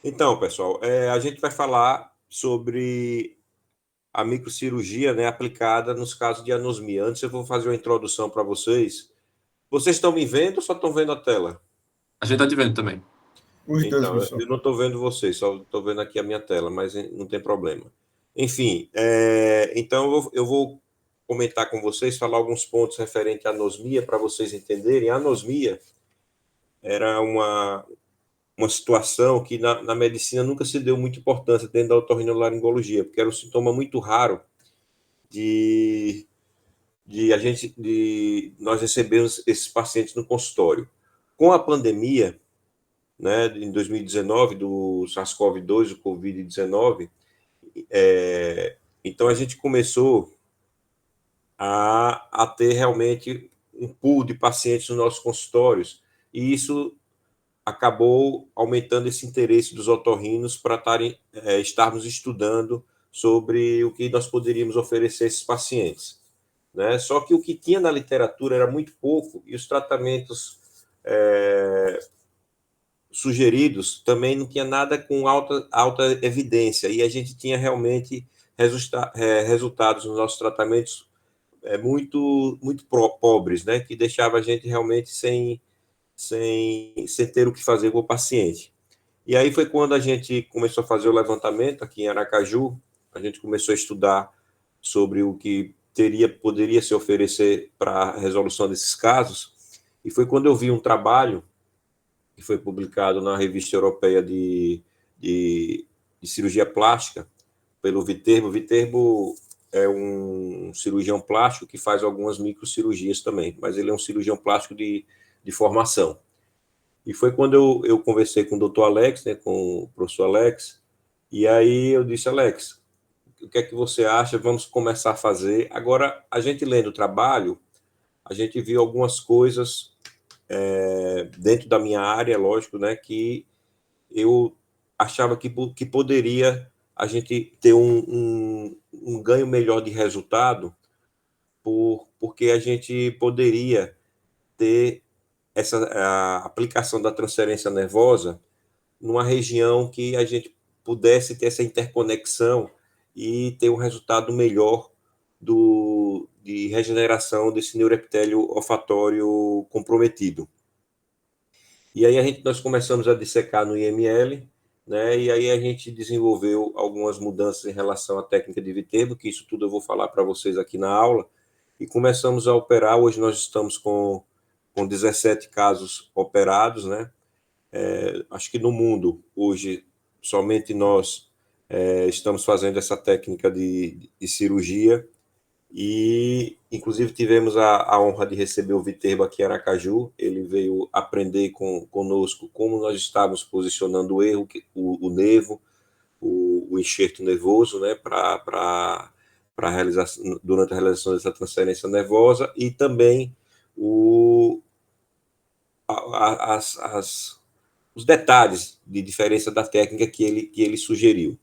Então, pessoal, a gente vai falar sobre a microcirurgia, né, aplicada nos casos de anosmia. Antes eu vou fazer uma introdução para vocês. Vocês estão me vendo ou só estão vendo a tela? A gente tá te vendo também. Os dois, Então, professor. eu não estou vendo vocês, só estou vendo aqui a minha tela, mas não tem problema. Enfim, então eu vou comentar com vocês, falar alguns pontos referentes à anosmia para vocês entenderem. A anosmia era uma situação que na medicina nunca se deu muita importância dentro da otorrinolaringologia, porque era um sintoma muito raro de, de nós recebermos esses pacientes no consultório. Com a pandemia, né, em 2019, do SARS-CoV-2, o Covid-19, então a gente começou a ter realmente um pool de pacientes nos nossos consultórios, e isso acabou aumentando esse interesse dos otorrinos para estarmos estudando sobre o que nós poderíamos oferecer a esses pacientes. Né? Só que o que tinha na literatura era muito pouco e os tratamentos sugeridos também não tinha nada com alta evidência, e a gente tinha realmente resultados nos nossos tratamentos muito pobres, né? Que deixava a gente realmente sem ter o que fazer com o paciente. E aí foi quando a gente começou a fazer o levantamento aqui em Aracaju, a gente começou a estudar sobre o que poderia se oferecer para a resolução desses casos, e foi quando eu vi um trabalho que foi publicado na Revista Europeia de Cirurgia Plástica, pelo Viterbo. Viterbo é um cirurgião plástico que faz algumas microcirurgias também, mas ele é um cirurgião plástico de formação. E foi quando eu conversei com o doutor Alex, né, com o professor Alex, e aí eu disse, Alex, o que é que você acha? Vamos começar a fazer. Agora, a gente lendo o trabalho, a gente viu algumas coisas dentro da minha área, lógico, né, que eu achava que poderia a gente ter um ganho melhor de resultado, porque a gente poderia ter a aplicação da transferência nervosa numa região que a gente pudesse ter essa interconexão e ter um resultado melhor de regeneração desse neuroepitélio olfatório comprometido. E aí nós começamos a dissecar no IML, né? E aí a gente desenvolveu algumas mudanças em relação à técnica de Viterbo, que isso tudo eu vou falar para vocês aqui na aula, e começamos a operar. Hoje nós estamos com 17 casos operados, né? Acho que no mundo, hoje, somente nós estamos fazendo essa técnica de cirurgia, e inclusive tivemos a honra de receber o Viterbo aqui em Aracaju. Ele veio aprender conosco como nós estávamos posicionando o erro, o nervo, o enxerto nervoso, né, para realizar durante a realização dessa transferência nervosa, e também o, as, os detalhes de diferença da técnica que ele sugeriu.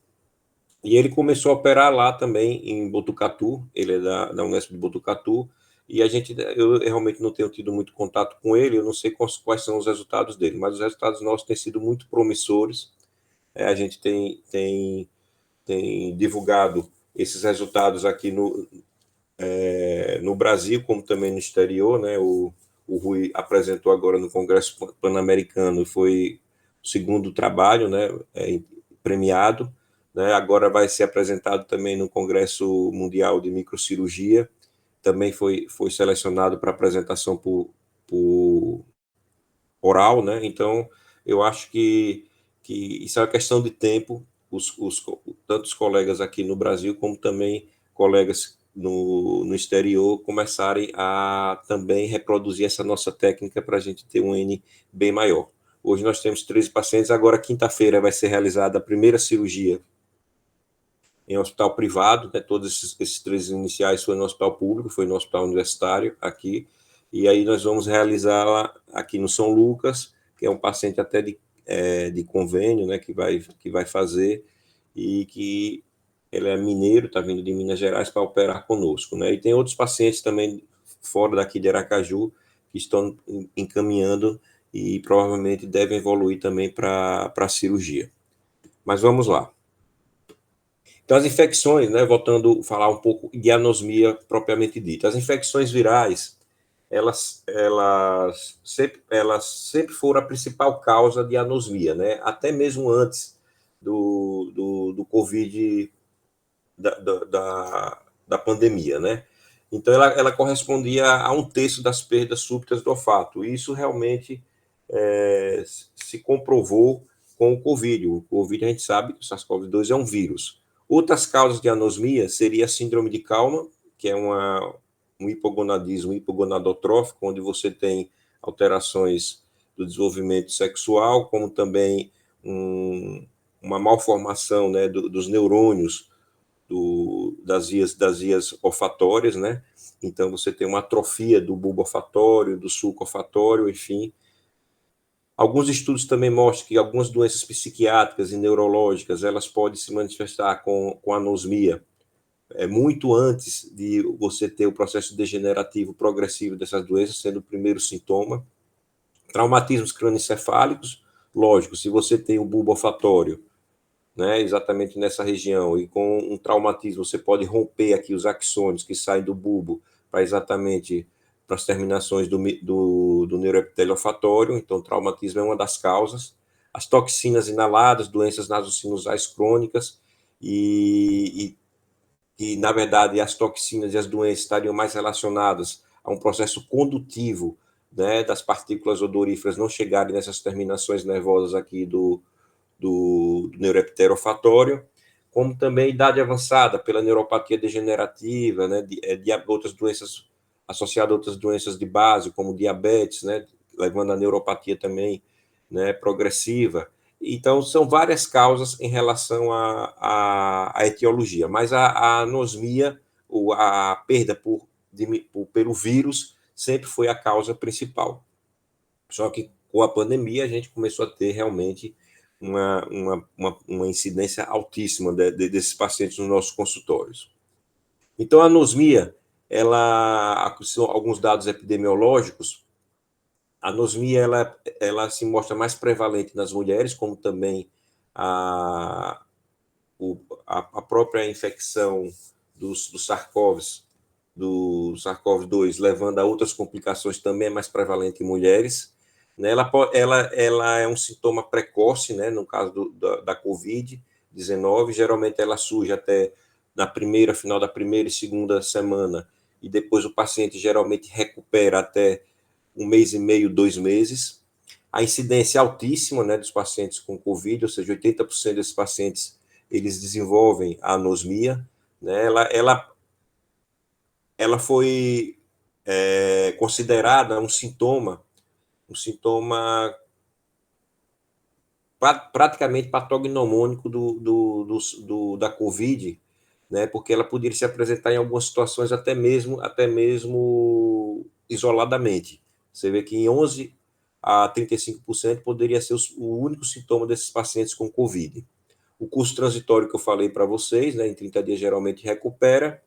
E ele começou a operar lá também em Botucatu. Ele é da Unesp de Botucatu, e eu realmente não tenho tido muito contato com ele, eu não sei quais são os resultados dele, mas os resultados nossos têm sido muito promissores. A gente tem divulgado esses resultados aqui no Brasil, como também no exterior, né? O Rui apresentou agora no Congresso Pan-Americano, e foi o segundo trabalho, né, premiado, né? Agora vai ser apresentado também no Congresso Mundial de Microcirurgia, também foi selecionado para apresentação por oral, né? Então, eu acho que isso é uma questão de tempo, tantos colegas aqui no Brasil, como também colegas no exterior, começarem a também reproduzir essa nossa técnica para a gente ter um N bem maior. Hoje nós temos 13 pacientes, agora quinta-feira vai ser realizada a primeira cirurgia em hospital privado, né? Todos esses 13 iniciais foi no hospital público, foi no hospital universitário aqui, e aí nós vamos realizá-la aqui no São Lucas, que é um paciente até de convênio, né, que vai fazer, e que ele é mineiro, está vindo de Minas Gerais para operar conosco, né? E tem outros pacientes também fora daqui de Aracaju que estão encaminhando e provavelmente devem evoluir também para a cirurgia. Mas vamos lá. Então, as infecções, né, voltando a falar um pouco de anosmia propriamente dita, as infecções virais, elas sempre foram a principal causa de anosmia, né, até mesmo antes do Covid, da pandemia, né. Então, ela correspondia a 1/3 das perdas súbitas do olfato. E isso realmente se comprovou com o Covid. O Covid, a gente sabe que o SARS-CoV-2 é um vírus. Outras causas de anosmia seria a síndrome de Kallmann, que é um hipogonadismo hipogonadotrófico, onde você tem alterações do desenvolvimento sexual, como também uma malformação, né, dos neurônios das vias olfatórias, né? Então você tem uma atrofia do bulbo olfatório, do sulco olfatório, enfim. Alguns estudos também mostram que algumas doenças psiquiátricas e neurológicas elas podem se manifestar com anosmia muito antes de você ter o processo degenerativo progressivo dessas doenças, sendo o primeiro sintoma. Traumatismos crânioencefálicos, lógico, se você tem o bulbo olfatório, né, exatamente nessa região, e com um traumatismo você pode romper aqui os axônios que saem do bulbo para exatamente para as terminações do neuroepitélio olfatório. Então, o traumatismo é uma das causas. As toxinas inaladas, doenças nasossinusais crônicas, e na verdade, as toxinas e as doenças estariam mais relacionadas a um processo condutivo, né, das partículas odoríferas não chegarem nessas terminações nervosas aqui do neuroepitélio olfatório, como também idade avançada, pela neuropatia degenerativa, né, de outras doenças associadas a outras doenças de base, como diabetes, né, levando a neuropatia também, né, progressiva. Então, são várias causas em relação à etiologia, mas a anosmia, ou a perda pelo vírus, sempre foi a causa principal. Só que com a pandemia a gente começou a ter realmente uma incidência altíssima desses pacientes nos nossos consultórios. Então, a anosmia, são alguns dados epidemiológicos. A anosmia ela se mostra mais prevalente nas mulheres, como também a, a própria infecção do SARS-CoV-2, levando a outras complicações, também é mais prevalente em mulheres. Né? Ela é um sintoma precoce, né? No caso da Covid-19, geralmente ela surge até final da primeira e segunda semana, e depois o paciente geralmente recupera até 1 mês e meio, 2 meses. A incidência é altíssima, né, dos pacientes com Covid, ou seja, 80% desses pacientes eles desenvolvem a anosmia. Né? Ela foi considerada um sintoma praticamente patognomônico da Covid, né, porque ela poderia se apresentar em algumas situações até mesmo isoladamente. Você vê que em 11 a 35% poderia ser o único sintoma desses pacientes com Covid. O curso transitório que eu falei para vocês, né, em 30 dias geralmente recupera.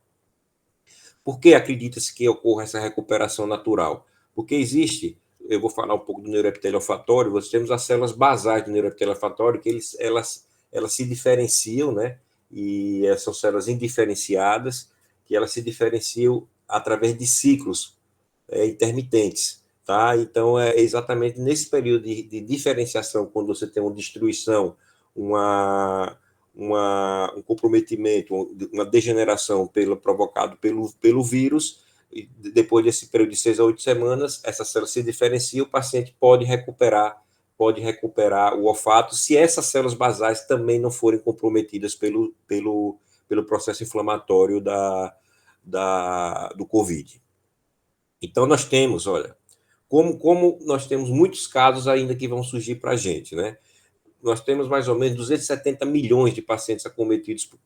Por que acredita-se que ocorra essa recuperação natural? Porque eu vou falar um pouco do neuroepitélio olfatório, nós temos as células basais do neuroepitélio olfatório, que elas se diferenciam, né? E são células indiferenciadas, que elas se diferenciam através de ciclos intermitentes, tá? Então, é exatamente nesse período de diferenciação, quando você tem uma destruição, um comprometimento, uma degeneração provocado pelo vírus, e depois desse período de 6 a 8 semanas, essa célula se diferencia, o paciente pode recuperar o olfato, se essas células basais também não forem comprometidas pelo processo inflamatório do COVID. Então, nós temos, olha, como nós temos muitos casos ainda que vão surgir para a gente, né? Nós temos mais ou menos 270 milhões de pacientes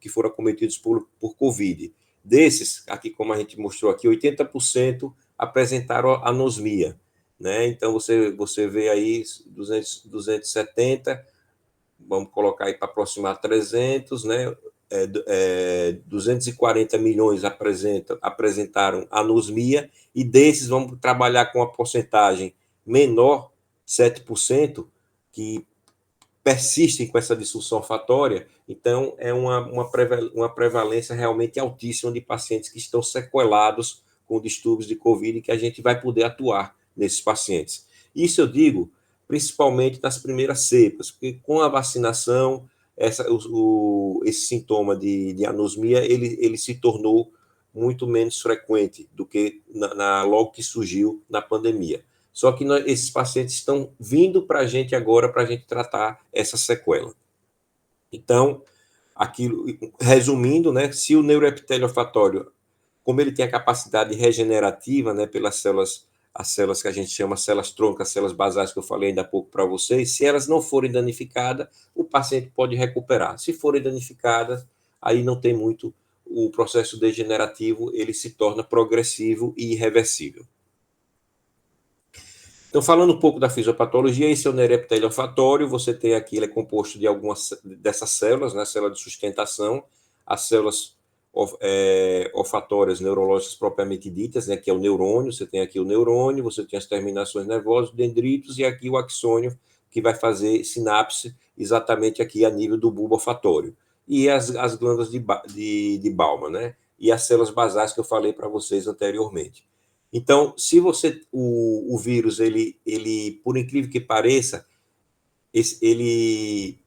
que foram acometidos por Covid. Desses, aqui como a gente mostrou aqui, 80% apresentaram anosmia, né? Então, você vê aí 270, vamos colocar aí para aproximar 300, né? 240 milhões apresentaram anosmia, e desses vamos trabalhar com a porcentagem menor, 7%, que persistem com essa disfunção olfatória, então é uma prevalência realmente altíssima de pacientes que estão sequelados com distúrbios de Covid e que a gente vai poder atuar nesses pacientes. Isso eu digo principalmente nas primeiras cepas, porque com a vacinação, esse sintoma de anosmia, ele se tornou muito menos frequente do que logo que surgiu na pandemia. Só que esses pacientes estão vindo para a gente agora para a gente tratar essa sequela. Então, aquilo, resumindo, né, se o neuroepitélio olfatório, como ele tem a capacidade regenerativa, né, pelas células, as células que a gente chama células troncas, células basais que eu falei ainda há pouco para vocês, se elas não forem danificadas, o paciente pode recuperar. Se forem danificadas, aí não tem muito, o processo degenerativo, ele se torna progressivo e irreversível. Então, falando um pouco da fisiopatologia, esse é o neuroepitélio olfatório. Você tem aqui, ele é composto de algumas dessas células, né? Célula de sustentação, as células olfatórias neurológicas propriamente ditas, né? Que é o neurônio. Você tem aqui o neurônio, você tem as terminações nervosas, dendritos, e aqui o axônio, que vai fazer sinapse exatamente aqui a nível do bulbo olfatório. E as glândulas de Bowman, né? E as células basais que eu falei para vocês anteriormente. Então, se o vírus, ele, por incrível que pareça, ele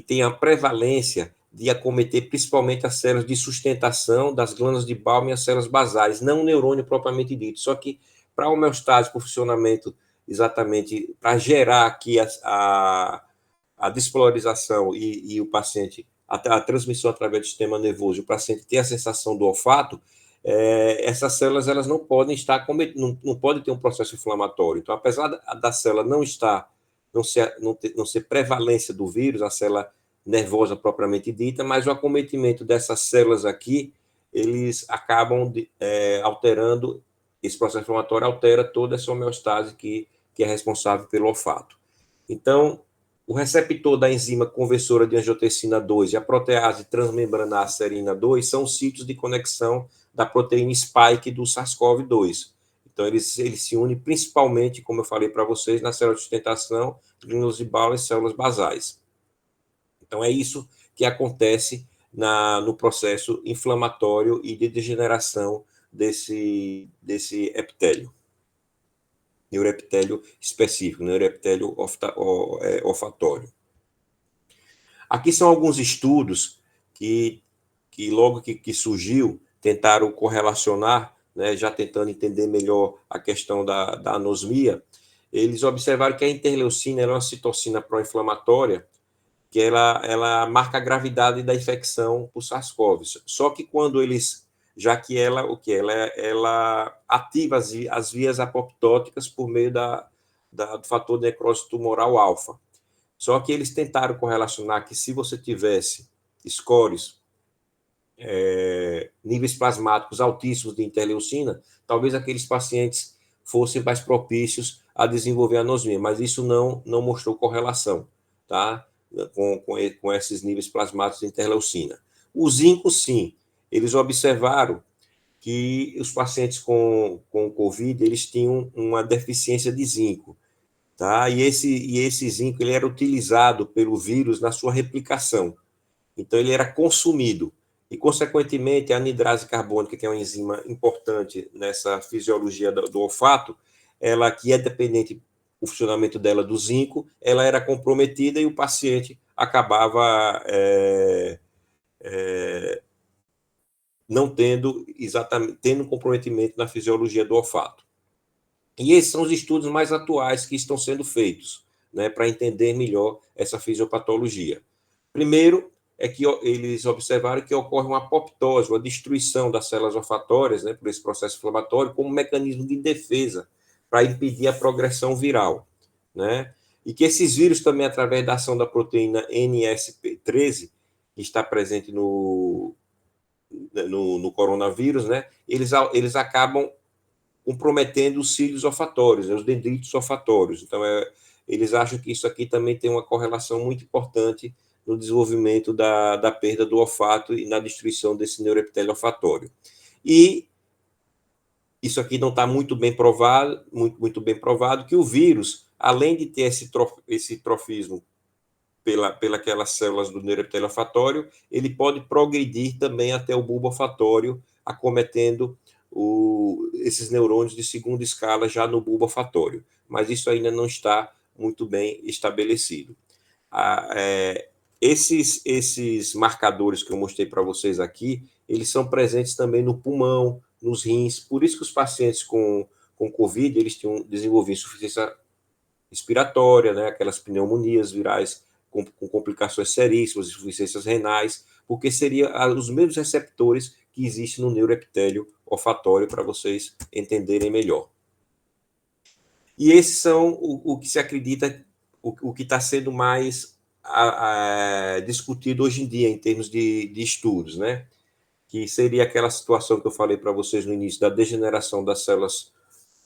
tem a prevalência de acometer principalmente as células de sustentação das glândulas de Bowman e as células basais, não o neurônio propriamente dito. Só que para a homeostase, para o funcionamento exatamente, para gerar aqui a despolarização e o paciente, a transmissão através do sistema nervoso, o paciente ter a sensação do olfato, essas células elas não podem estar não podem ter um processo inflamatório. Então, apesar da célula não ser prevalência do vírus, a célula nervosa propriamente dita, mas o acometimento dessas células aqui, eles acabam alterando, esse processo inflamatório altera toda essa homeostase que é responsável pelo olfato. Então, o receptor da enzima conversora de angiotensina 2 e a protease transmembranase serina 2 são os sítios de conexão da proteína spike do SARS-CoV-2. Então, eles se unem principalmente, como eu falei para vocês, na célula de sustentação, glândulas de Bowman e células basais. Então, é isso que acontece no processo inflamatório e de degeneração desse epitélio. Neuroepitélio específico, neuroepitélio olfatório. Aqui são alguns estudos que logo que surgiu, tentaram correlacionar, né, já tentando entender melhor a questão da anosmia. Eles observaram que a interleucina é uma citocina pró-inflamatória, que ela marca a gravidade da infecção por SARS-CoV. Só que quando já que ela ativa as vias apoptóticas por meio do fator de necrose tumoral alfa. Só que eles tentaram correlacionar que se você tivesse scores, níveis plasmáticos altíssimos de interleucina, talvez aqueles pacientes fossem mais propícios a desenvolver anosmia, mas isso não mostrou correlação, tá? Com esses níveis plasmáticos de interleucina. O zinco, sim, eles observaram que os pacientes com Covid, eles tinham uma deficiência de zinco, tá? E esse zinco, ele era utilizado pelo vírus na sua replicação. Então, ele era consumido. E, consequentemente, a anidrase carbônica, que é uma enzima importante nessa fisiologia do olfato, ela que é dependente do funcionamento dela do zinco, ela era comprometida e o paciente acabava não tendo um comprometimento na fisiologia do olfato. E esses são os estudos mais atuais que estão sendo feitos, né, para entender melhor essa fisiopatologia. Primeiro, é que eles observaram que ocorre uma apoptose, uma destruição das células olfatórias, né, por esse processo inflamatório, como mecanismo de defesa para impedir a progressão viral, né? E que esses vírus também, através da ação da proteína NSP13, que está presente no coronavírus, né, eles acabam comprometendo os cílios olfatórios, né, os dendritos olfatórios. Então, eles acham que isso aqui também tem uma correlação muito importante no desenvolvimento da perda do olfato e na destruição desse neuroepitélio olfatório. E isso aqui não está muito bem provado que o vírus além de ter esse trofismo pelas células do neuroepitélio olfatório, ele pode progredir também até o bulbo olfatório, acometendo esses neurônios de segunda escala já no bulbo olfatório. Mas isso ainda não está muito bem estabelecido. Esses marcadores que eu mostrei para vocês aqui, eles são presentes também no pulmão, nos rins. Por isso que os pacientes com COVID, eles tinham desenvolvido insuficiência respiratória, né, aquelas pneumonias virais com complicações seríssimas, insuficiências renais, porque seriam os mesmos receptores que existem no neuroepitélio olfatório, para vocês entenderem melhor. E esses são o que se acredita, o que está sendo mais discutido hoje em dia, em termos de estudos, né? Que seria aquela situação que eu falei para vocês no início, da degeneração das células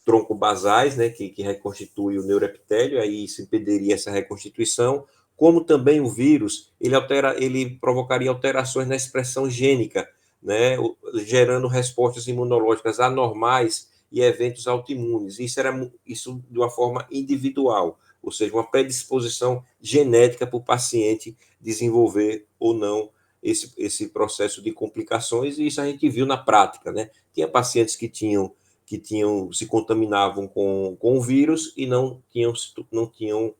troncobasais, né, que reconstitui o neuroepitélio, aí se impediria essa reconstituição, como também o vírus, ele provocaria alterações na expressão gênica, né, gerando respostas imunológicas anormais e eventos autoimunes. Isso de uma forma individual, ou seja, uma predisposição genética para o paciente desenvolver ou não esse processo de complicações, e isso a gente viu na prática, né? Tinha pacientes que se contaminavam com o vírus e não tinham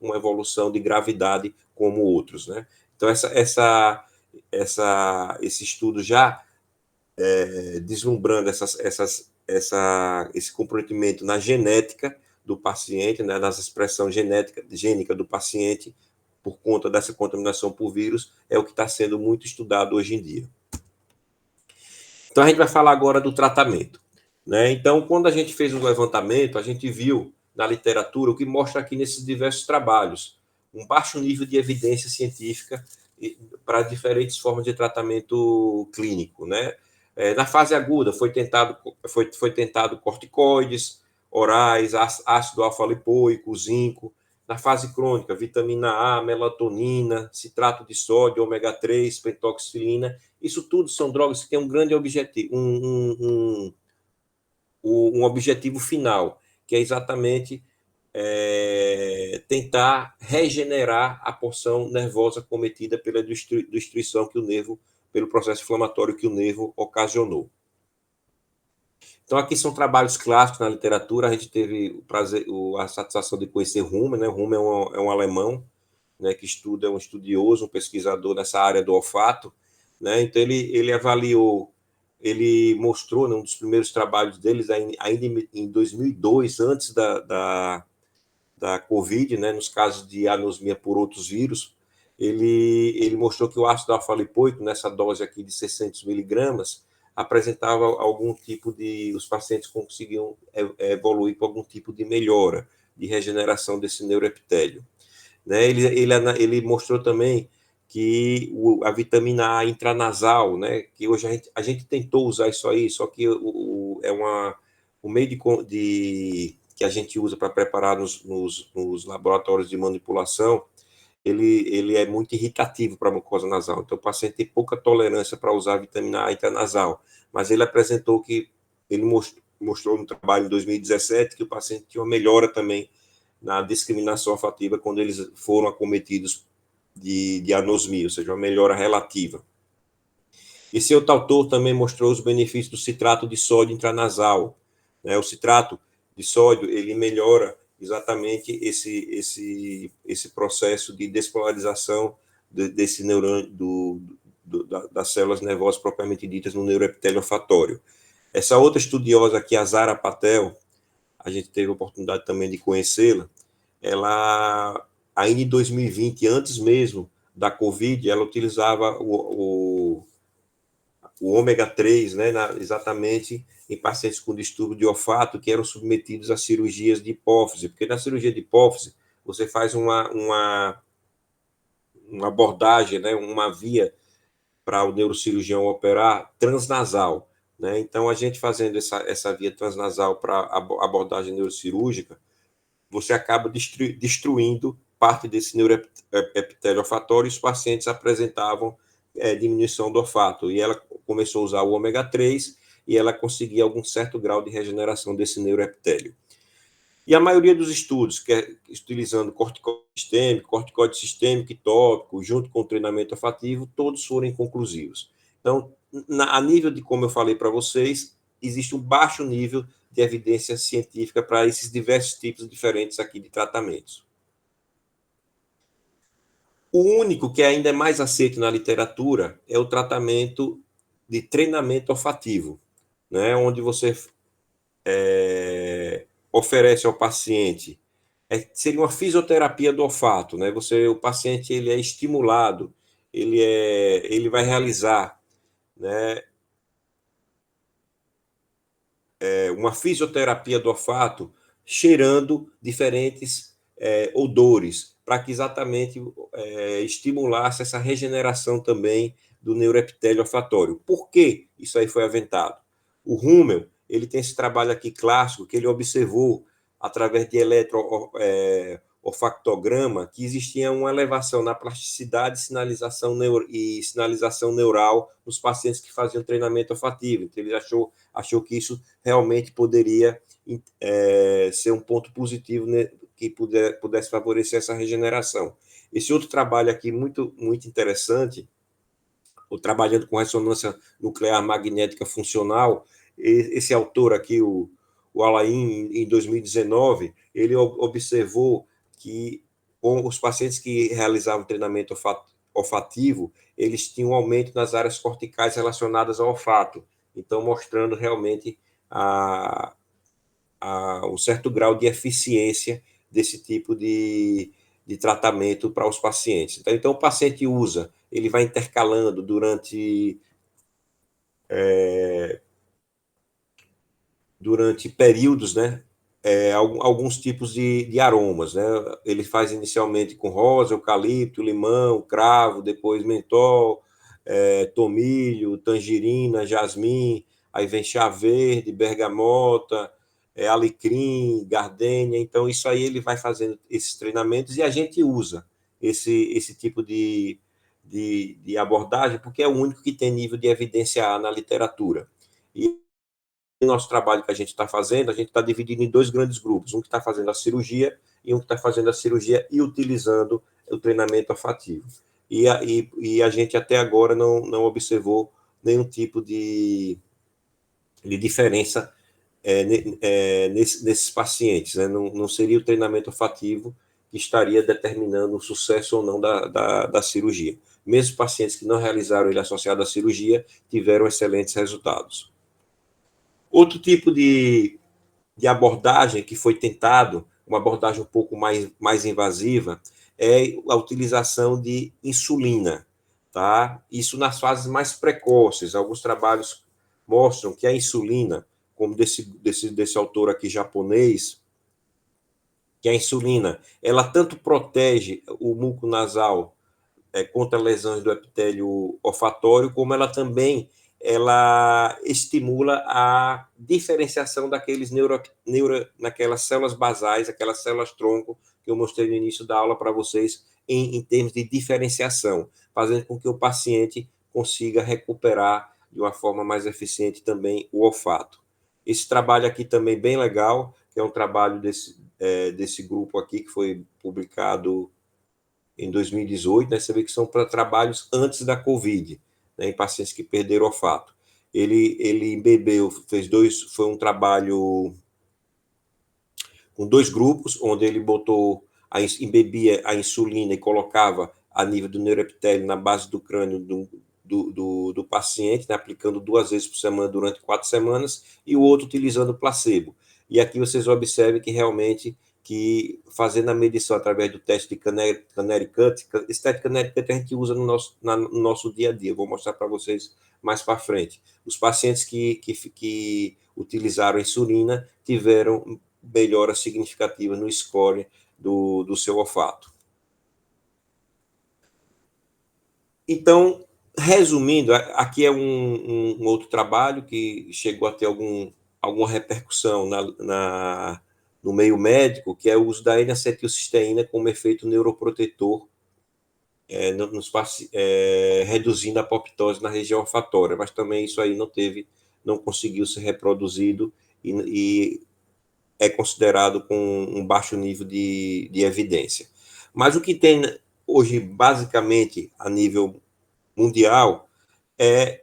uma evolução de gravidade como outros, né? Então, esse estudo já deslumbrando esse comprometimento na genética do paciente, né, nas expressão gênica do paciente, por conta dessa contaminação por vírus, é o que está sendo muito estudado hoje em dia. Então, a gente vai falar agora do tratamento, né? Então, quando a gente fez o levantamento, a gente viu na literatura o que mostra aqui nesses diversos trabalhos, um baixo nível de evidência científica para diferentes formas de tratamento clínico, né? Na fase aguda, foi tentado corticoides orais, ácido alfa-lipoico, zinco. Na fase crônica, vitamina A, melatonina, citrato de sódio, ômega 3, pentoxifilina. Isso tudo são drogas que têm um grande objetivo, um objetivo final, que é exatamente tentar regenerar a porção nervosa cometida pela destruição que o nervo, pelo processo inflamatório que o nervo ocasionou. Então, aqui são trabalhos clássicos na literatura. A gente teve a satisfação de conhecer Hummel, né? Hummel é um alemão, né, que é um estudioso, um pesquisador nessa área do olfato, né? Então, ele avaliou, ele mostrou, né, um dos primeiros trabalhos deles, ainda em 2002, antes da COVID, né, nos casos de anosmia por outros vírus, ele mostrou que o ácido alfa-lipoico, nessa dose aqui de 600 miligramas, apresentava algum tipo os pacientes conseguiam evoluir com algum tipo de melhora, de regeneração desse neuroepitélio, né? Ele mostrou também que a vitamina A intranasal, né, que hoje a gente tentou usar isso aí, só que o meio que a gente usa para preparar nos laboratórios de manipulação, ele é muito irritativo para a mucosa nasal. Então, o paciente tem pouca tolerância para usar a vitamina A intranasal. Mas ele apresentou ele mostrou no trabalho em 2017 que o paciente tinha uma melhora também na discriminação olfativa quando eles foram acometidos de anosmia, ou seja, uma melhora relativa. Esse outro autor também mostrou os benefícios do citrato de sódio intranasal, né? O citrato de sódio, ele melhora exatamente esse processo de despolarização desse neurônio, das células nervosas propriamente ditas no neuroepitélio olfatório. Essa outra estudiosa aqui, a Zara Patel, a gente teve a oportunidade também de conhecê-la, ela, ainda em 2020, antes mesmo da Covid, ela utilizava o ômega 3, né, exatamente em pacientes com distúrbio de olfato que eram submetidos a cirurgias de hipófise, porque na cirurgia de hipófise você faz uma abordagem, né, uma via para o neurocirurgião operar transnasal, né? Então, a gente fazendo essa via transnasal para abordagem neurocirúrgica, você acaba destruindo parte desse neuroepitélio olfatório, e os pacientes apresentavam diminuição do olfato. E ela começou a usar o ômega 3 e ela conseguia algum certo grau de regeneração desse neuroepitélio. E a maioria dos estudos, que é utilizando corticóide sistêmico e tópico, junto com o treinamento olfativo, todos foram inconclusivos. Então, a nível de como eu falei para vocês, existe um baixo nível de evidência científica para esses diversos tipos diferentes aqui de tratamentos. O único que ainda é mais aceito na literatura é o tratamento de treinamento olfativo, né, onde você oferece ao paciente seria uma fisioterapia do olfato, né? O paciente ele é estimulado, ele vai realizar, né, uma fisioterapia do olfato, cheirando diferentes odores, para que exatamente estimulasse essa regeneração também do neuroepitélio olfatório. Por que isso aí foi aventado? O Hummel, ele tem esse trabalho aqui clássico, que ele observou, através de olfactograma, que existia uma elevação na plasticidade e sinalização neural nos pacientes que faziam treinamento olfativo. Então, ele achou que isso realmente poderia ser um ponto positivo, né, que pudesse favorecer essa regeneração. Esse outro trabalho aqui, muito, muito interessante, o trabalhando com ressonância nuclear magnética funcional, esse autor aqui, o Alain, em 2019, ele observou que com os pacientes que realizavam treinamento olfativo, eles tinham um aumento nas áreas corticais relacionadas ao olfato, então mostrando realmente um certo grau de eficiência desse tipo de tratamento para os pacientes. Então, o paciente usa, ele vai intercalando durante períodos, né, alguns tipos de aromas, né? Ele faz inicialmente com rosa, eucalipto, limão, cravo, depois mentol, tomilho, tangerina, jasmim, aí vem chá verde, bergamota, alecrim, gardênia. Então, isso aí ele vai fazendo esses treinamentos e a gente usa esse tipo de abordagem porque é o único que tem nível de evidência A na literatura. E nosso trabalho que a gente está fazendo, a gente está dividido em dois grandes grupos, um que está fazendo a cirurgia e um que está fazendo a cirurgia e utilizando o treinamento olfativo. E a gente até agora não observou nenhum tipo de diferença nesses pacientes, né? Não seria o treinamento olfativo que estaria determinando o sucesso ou não da cirurgia. Mesmo pacientes que não realizaram ele associado à cirurgia tiveram excelentes resultados. Outro tipo de abordagem que foi tentado, uma abordagem um pouco mais invasiva, é a utilização de insulina, tá? Isso nas fases mais precoces. Alguns trabalhos mostram que a insulina, como desse autor aqui japonês, que a insulina, ela tanto protege o muco nasal contra lesões do epitélio olfatório, como ela também estimula a diferenciação daqueles naquelas células basais, aquelas células tronco que eu mostrei no início da aula para vocês, em termos de diferenciação, fazendo com que o paciente consiga recuperar de uma forma mais eficiente também o olfato. Esse trabalho aqui também bem legal, que é um trabalho desse grupo aqui, que foi publicado em 2018, né, você vê que são para trabalhos antes da Covid, né, em pacientes que perderam olfato. Ele embebeu, foi um trabalho com dois grupos, onde ele embebia a insulina e colocava a nível do neuroepitélio na base do crânio do paciente, né, aplicando 2 vezes por semana durante 4 semanas, e o outro utilizando placebo. E aqui vocês observam que realmente fazendo a medição através do teste de Canary-Cut, esse teste de Canary-Cut a gente usa no nosso dia a dia, eu vou mostrar para vocês mais para frente. Os pacientes que utilizaram a insulina tiveram melhora significativa no score do seu olfato. Então, resumindo, aqui é um outro trabalho que chegou a ter alguma repercussão no meio médico, que é o uso da N-acetilcisteína como efeito neuroprotetor, reduzindo a apoptose na região olfatória, mas também isso aí não conseguiu ser reproduzido e é considerado com um baixo nível de evidência. Mas o que tem hoje, basicamente, a nível mundial,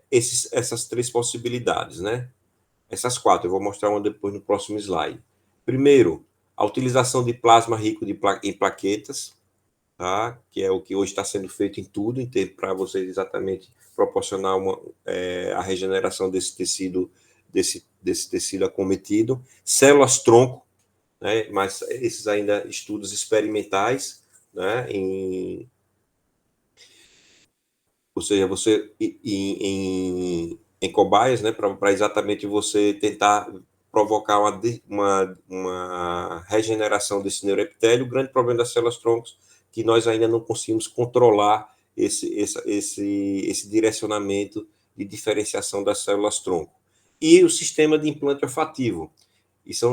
essas três possibilidades, né? Essas quatro, eu vou mostrar uma depois no próximo slide. Primeiro, a utilização de plasma rico em plaquetas, tá? Que é o que hoje está sendo feito em tudo, para vocês exatamente proporcionar a regeneração desse tecido acometido. Células-tronco, né? Mas esses ainda estudos experimentais, né? Ou seja, você em cobaias, né, para exatamente você tentar provocar uma regeneração desse neuroepitélio. O grande problema das células-troncos é que nós ainda não conseguimos controlar esse direcionamento de diferenciação das células-tronco. E o sistema de implante olfativo. Isso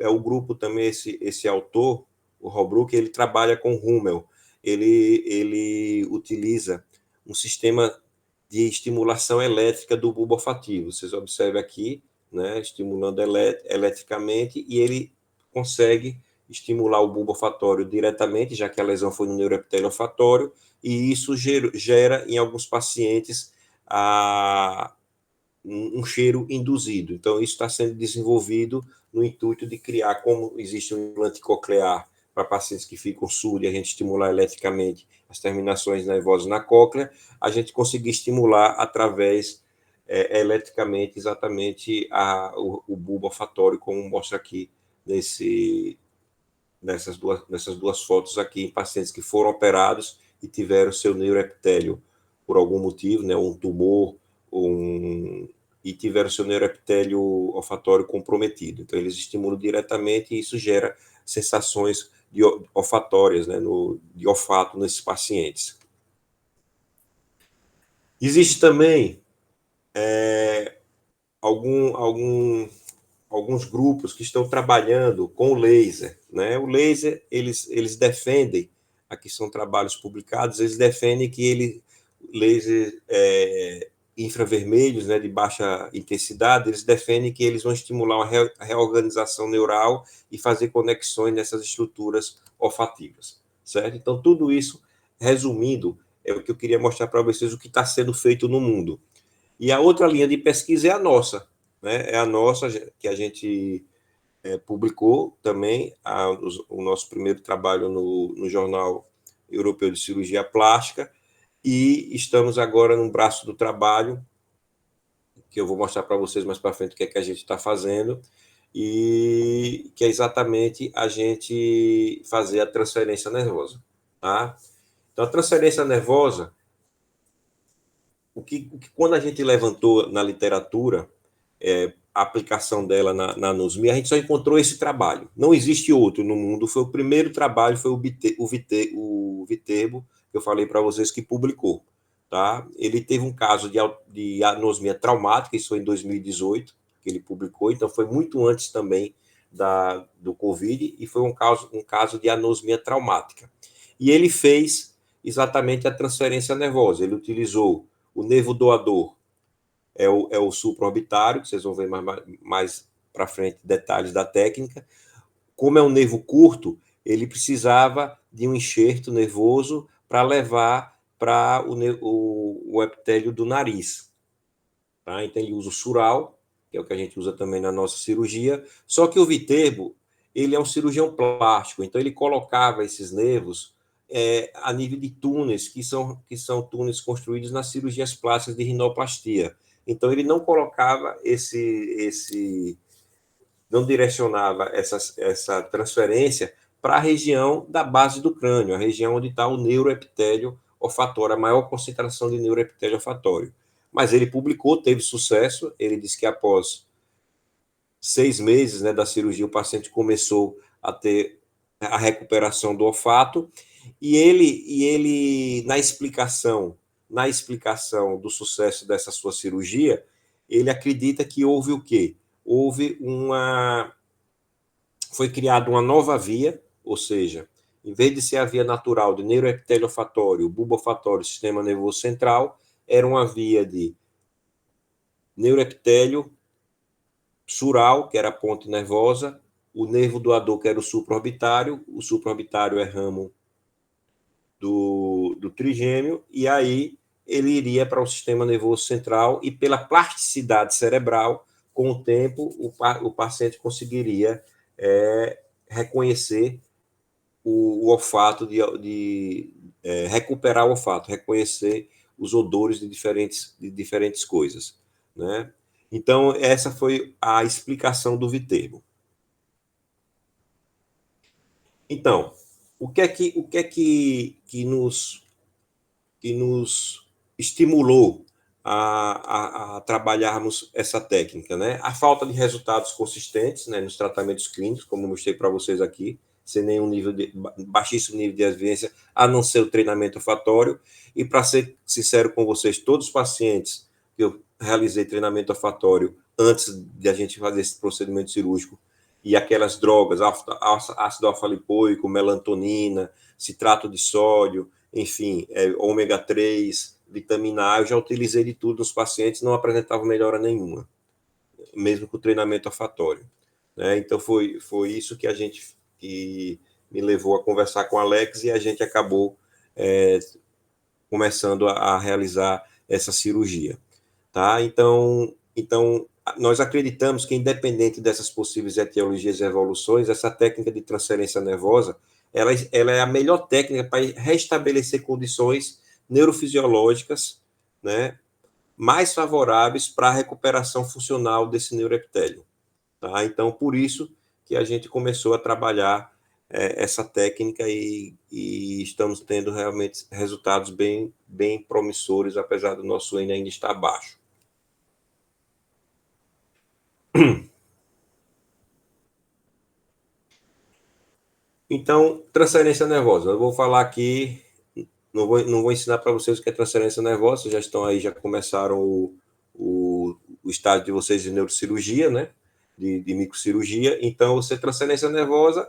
é o grupo também, esse autor, o Holbrook, ele trabalha com Hummel. Ele utiliza um sistema de estimulação elétrica do bulbo olfativo. Vocês observam aqui, né, estimulando eletricamente, e ele consegue estimular o bulbo olfatório diretamente, já que a lesão foi no neuroepitélio olfatório, e isso gera em alguns pacientes um cheiro induzido. Então, isso está sendo desenvolvido no intuito de criar, como existe um implante coclear para pacientes que ficam surdos e a gente estimular eletricamente as terminações nervosas na cóclea, a gente conseguir estimular através eletricamente exatamente o bulbo olfatório, como mostra aqui nessas duas fotos aqui, em pacientes que foram operados e tiveram seu neuroepitélio por algum motivo, né, um tumor, e tiveram seu neuroepitélio olfatório comprometido. Então, eles estimulam diretamente e isso gera sensações olfatórias, né, de olfato nesses pacientes. Existe também alguns grupos que estão trabalhando com o laser, né? O laser, eles defendem, aqui são trabalhos publicados, eles defendem que laser infravermelhos, né, de baixa intensidade, eles defendem que eles vão estimular uma reorganização neural e fazer conexões nessas estruturas olfativas, certo? Então, tudo isso, resumindo, é o que eu queria mostrar para vocês, o que está sendo feito no mundo. E a outra linha de pesquisa é a nossa, né? É a nossa, que a gente publicou também o nosso primeiro trabalho no Jornal Europeu de Cirurgia Plástica, e estamos agora no braço do trabalho, que eu vou mostrar para vocês mais para frente o que é que a gente está fazendo, e que é exatamente a gente fazer a transferência nervosa. Tá? Então, a transferência nervosa, quando a gente levantou na literatura a aplicação dela na anosmia, a gente só encontrou esse trabalho. Não existe outro no mundo. Foi o primeiro trabalho, foi o Viterbo, que eu falei para vocês, que publicou. Tá? Ele teve um caso de anosmia traumática, isso foi em 2018, que ele publicou, então foi muito antes também do Covid, e foi um caso de anosmia traumática. E ele fez exatamente a transferência nervosa. Ele utilizou o nervo doador, é o supraorbitário, que vocês vão ver mais para frente detalhes da técnica. Como é um nervo curto, ele precisava de um enxerto nervoso para levar para o epitélio do nariz. Tá? Então, ele usa o sural, que é o que a gente usa também na nossa cirurgia, só que o Viterbo, ele é um cirurgião plástico, então ele colocava esses nervos a nível de túneis, que são túneis construídos nas cirurgias plásticas de rinoplastia. Então, ele não colocava não direcionava essa transferência para a região da base do crânio, a região onde está o neuroepitélio olfatório, a maior concentração de neuroepitélio olfatório. Mas ele publicou, teve sucesso, ele disse que após 6 meses, né, da cirurgia, o paciente começou a ter a recuperação do olfato, e ele na explicação do sucesso dessa sua cirurgia, ele acredita que houve o quê? Foi criada uma nova via, ou seja, em vez de ser a via natural de neuroepitélio olfatório, bulbo olfatório, sistema nervoso central, era uma via de neuroepitélio sural, que era a ponte nervosa, o nervo doador, que era o supraorbitário é ramo do trigêmeo, e aí ele iria para o sistema nervoso central, e pela plasticidade cerebral, com o tempo, o paciente conseguiria reconhecer o olfato, recuperar o olfato, reconhecer os odores de diferentes coisas, né? Então, essa foi a explicação do Viterbo. Então, o que é que nos estimulou a trabalharmos essa técnica, né? A falta de resultados consistentes, né, nos tratamentos clínicos, como mostrei para vocês aqui, sem nenhum baixíssimo nível de evidência, a não ser o treinamento olfatório. E, para ser sincero com vocês, todos os pacientes que eu realizei treinamento olfatório antes de a gente fazer esse procedimento cirúrgico, e aquelas drogas, ácido alfa-lipoico, melatonina, citrato de sódio, enfim, ômega 3, vitamina A, eu já utilizei de tudo nos pacientes, não apresentava melhora nenhuma, mesmo com o treinamento olfatório, né? Então, foi isso que me levou a conversar com o Alex, e a gente acabou começando a realizar essa cirurgia, tá? Então, nós acreditamos que, independente dessas possíveis etiologias e evoluções, essa técnica de transferência nervosa, ela é a melhor técnica para restabelecer condições neurofisiológicas, né, mais favoráveis para a recuperação funcional desse neuroepitélio, tá? Então, por isso que a gente começou a trabalhar essa técnica, e estamos tendo realmente resultados bem promissores, apesar do nosso N ainda estar baixo. Então, transferência nervosa. Eu vou falar aqui, não vou ensinar para vocês o que é transferência nervosa, vocês já estão aí, já começaram o estágio de vocês de neurocirurgia, né? De microcirurgia. Então, transferência nervosa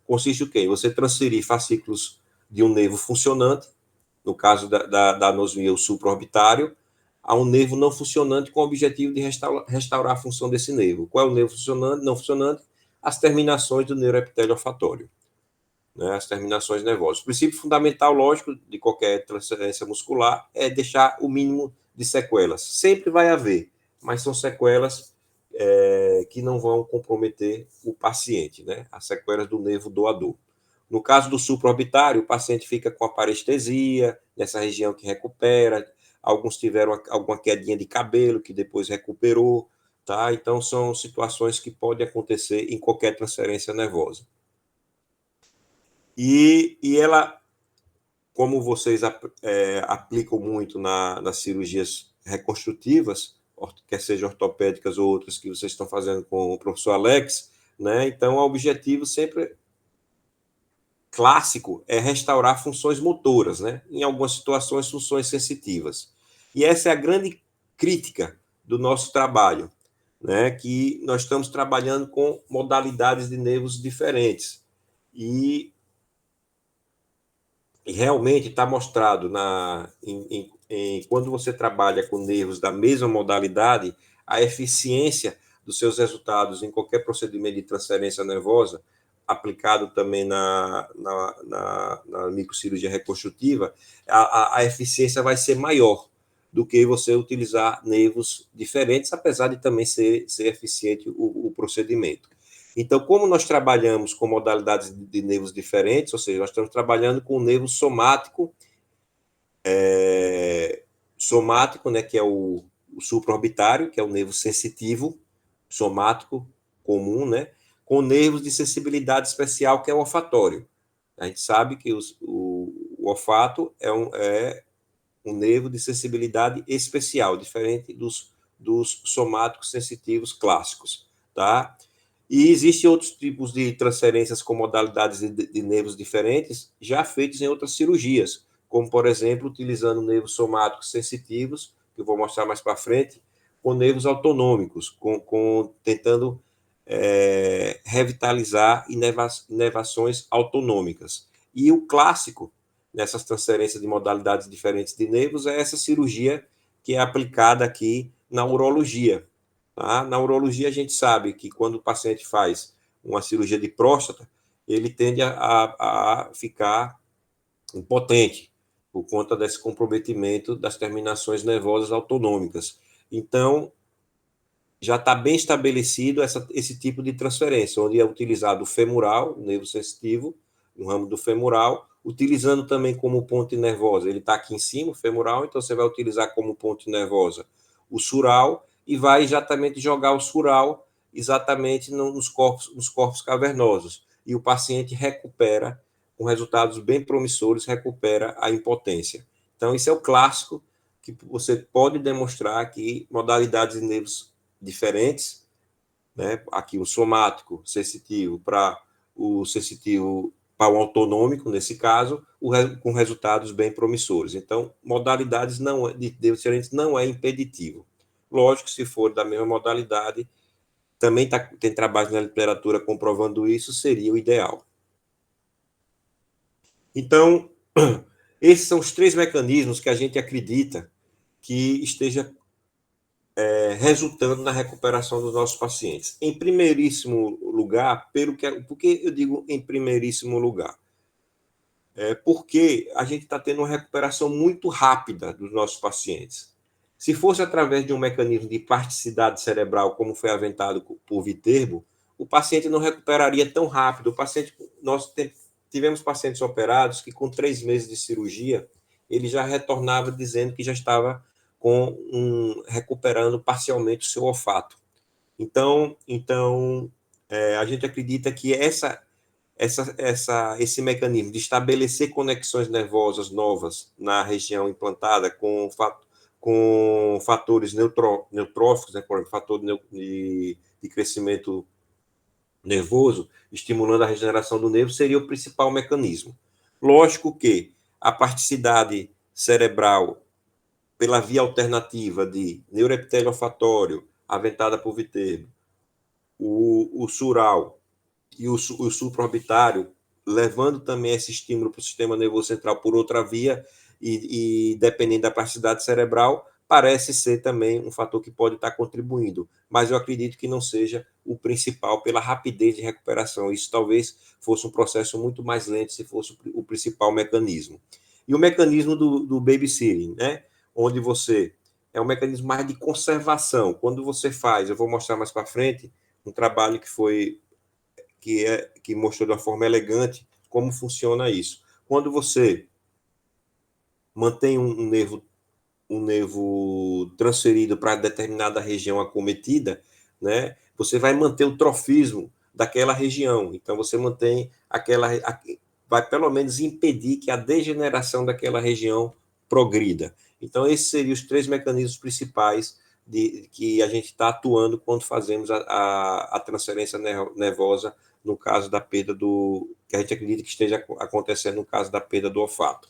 consiste o quê? Você transferir fascículos de um nervo funcionante, no caso da anosmia, o supraorbitário, a um nervo não funcionante, com o objetivo de restaurar a função desse nervo. Qual é o nervo funcionante, não funcionante? As terminações do neuroepitélio olfatório, né, as terminações nervosas. O princípio fundamental, lógico, de qualquer transferência muscular é deixar o mínimo de sequelas. Sempre vai haver, mas são sequelas que não vão comprometer o paciente, né? As sequelas do nervo doador. No caso do supraorbitário, o paciente fica com a parestesia, nessa região que recupera. Alguns tiveram alguma quedinha de cabelo que depois recuperou, tá? Então, são situações que podem acontecer em qualquer transferência nervosa. E ela, como vocês aplicam muito nas cirurgias reconstrutivas, quer sejam ortopédicas ou outras que vocês estão fazendo com o professor Alex, né? Então, o objetivo sempre clássico é restaurar funções motoras, né? Em algumas situações, funções sensitivas. E essa é a grande crítica do nosso trabalho, né? Que nós estamos trabalhando com modalidades de nervos diferentes. E realmente está mostrado quando você trabalha com nervos da mesma modalidade, a eficiência dos seus resultados em qualquer procedimento de transferência nervosa, aplicado também na microcirurgia reconstrutiva, a eficiência vai ser maior do que você utilizar nervos diferentes, apesar de também ser eficiente o procedimento. Então, como nós trabalhamos com modalidades de nervos diferentes, ou seja, nós estamos trabalhando com o nervo somático, né, que é o supraorbitário, que é o nervo sensitivo, somático, comum, né, com nervos de sensibilidade especial, que é o olfatório. A gente sabe que o olfato é um nervo de sensibilidade especial, diferente dos somáticos sensitivos clássicos, tá? E existem outros tipos de transferências com modalidades de nervos diferentes, já feitos em outras cirurgias, como, por exemplo, utilizando nervos somáticos sensitivos, que eu vou mostrar mais para frente, com nervos autonômicos, tentando revitalizar inervações autonômicas. E o clássico nessas transferências de modalidades diferentes de nervos é essa cirurgia que é aplicada aqui na urologia. Tá? Na urologia, a gente sabe que quando o paciente faz uma cirurgia de próstata, ele tende a ficar impotente por conta desse comprometimento das terminações nervosas autonômicas. Então, já está bem estabelecido esse tipo de transferência, onde é utilizado o femoral, o nervo sensitivo, no ramo do femoral, utilizando também como ponte nervosa. Ele está aqui em cima, o femoral, então você vai utilizar como ponte nervosa o sural e vai exatamente jogar o sural exatamente nos corpos cavernosos. E o paciente recupera, com resultados bem promissores, recupera a impotência. Então, isso é o clássico que você pode demonstrar que modalidades de nervos diferentes, né? Aqui o somático sensitivo para o sensitivo para o autonômico, nesse caso, com resultados bem promissores. Então, modalidades de diferentes não é impeditivo. Lógico que se for da mesma modalidade, também tem trabalhos na literatura comprovando isso, seria o ideal. Então, esses são os 3 mecanismos que a gente acredita que esteja resultando na recuperação dos nossos pacientes. Em primeiríssimo lugar, por que eu digo em primeiríssimo lugar? Porque a gente está tendo uma recuperação muito rápida dos nossos pacientes. Se fosse através de um mecanismo de plasticidade cerebral, como foi aventado por Viterbo, o paciente não recuperaria tão rápido. Nós tivemos pacientes operados que, com 3 meses de cirurgia, ele já retornava dizendo que já estava recuperando parcialmente o seu olfato. Então a gente acredita que esse mecanismo de estabelecer conexões nervosas novas na região implantada com fatores neutróficos, né, por exemplo, fator de crescimento nervoso, estimulando a regeneração do nervo, seria o principal mecanismo. Lógico que a plasticidade cerebral pela via alternativa de neuroepitélio olfatório, aventada por Viterbo, o sural e o supraorbitário, levando também esse estímulo para o sistema nervoso central por outra via, e dependendo da plasticidade cerebral, parece ser também um fator que pode estar contribuindo, mas eu acredito que não seja o principal pela rapidez de recuperação. Isso talvez fosse um processo muito mais lento se fosse o principal mecanismo. E o mecanismo do babysitting, né? Onde é um mecanismo mais de conservação. Quando você faz, eu vou mostrar mais para frente, um trabalho que mostrou de uma forma elegante como funciona isso. Quando você mantém um nervo transferido para determinada região acometida, né, você vai manter o trofismo daquela região. Então, você mantém vai pelo menos impedir que a degeneração daquela região progrida. Então, esses seriam os 3 mecanismos principais que a gente está atuando quando fazemos a transferência nervosa no caso da perda que a gente acredita que esteja acontecendo no caso da perda do olfato.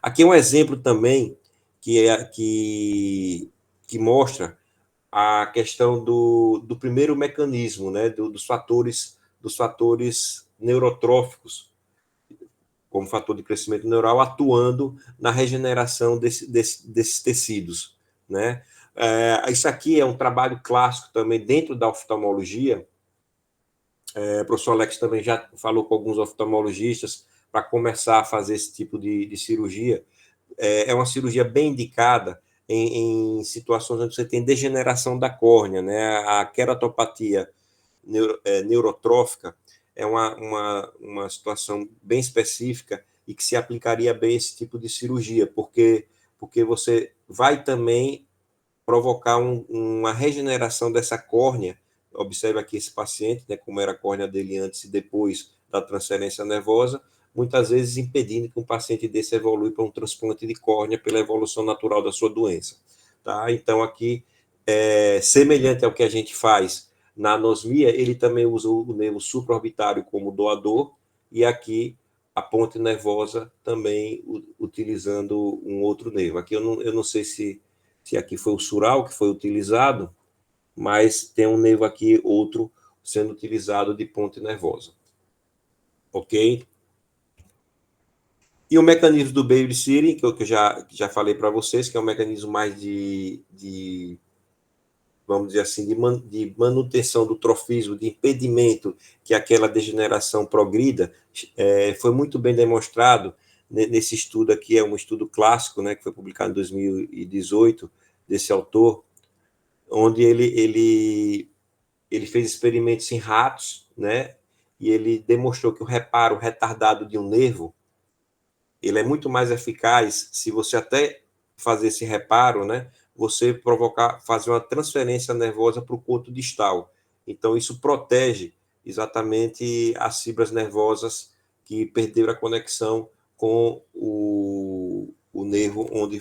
Aqui é um exemplo também que mostra a questão do primeiro mecanismo, né, dos fatores neurotróficos, como fator de crescimento neural, atuando na regeneração desses tecidos, né? Isso aqui é um trabalho clássico também dentro da oftalmologia. O professor Alex também já falou com alguns oftalmologistas para começar a fazer esse tipo de cirurgia. É uma cirurgia bem indicada em situações onde você tem degeneração da córnea, né? A queratopatia neurotrófica é uma situação bem específica e que se aplicaria bem esse tipo de cirurgia, porque você vai também provocar uma regeneração dessa córnea. Observe aqui esse paciente, né, como era a córnea dele antes e depois da transferência nervosa, muitas vezes impedindo que um paciente desse evolui para um transplante de córnea pela evolução natural da sua doença. Tá? Então, aqui, semelhante ao que a gente faz na anosmia, ele também usa o nervo supraorbitário como doador, e aqui a ponte nervosa também utilizando um outro nervo. Aqui eu não sei se aqui foi o sural que foi utilizado, mas tem um nervo aqui, outro, sendo utilizado de ponte nervosa. Ok? E o mecanismo do babysitting, que eu já falei para vocês, que é um mecanismo mais de vamos dizer assim, de manutenção do trofismo, de impedimento que aquela degeneração progrida, foi muito bem demonstrado nesse estudo aqui, é um estudo clássico, né, que foi publicado em 2018, desse autor, onde ele fez experimentos em ratos, né, e ele demonstrou que o reparo retardado de um nervo, ele é muito mais eficaz se você até fazer esse reparo, né, você fazer uma transferência nervosa para o corpo distal. Então, isso protege exatamente as fibras nervosas que perderam a conexão com o nervo onde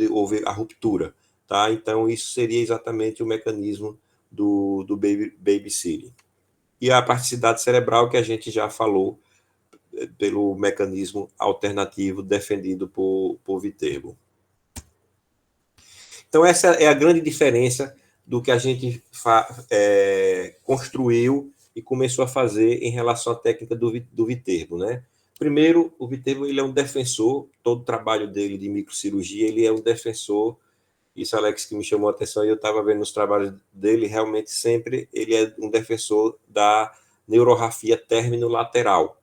houve a ruptura. Tá? Então, isso seria exatamente o mecanismo do babysitting. E a plasticidade cerebral, que a gente já falou, pelo mecanismo alternativo defendido por Viterbo. Então, essa é a grande diferença do que a gente construiu e começou a fazer em relação à técnica do Viterbo, né? Primeiro, o Viterbo ele é um defensor, todo o trabalho dele de microcirurgia, ele é um defensor, isso, Alex, que me chamou a atenção, e eu estava vendo nos trabalhos dele, realmente sempre ele é um defensor da neurorrafia término-lateral,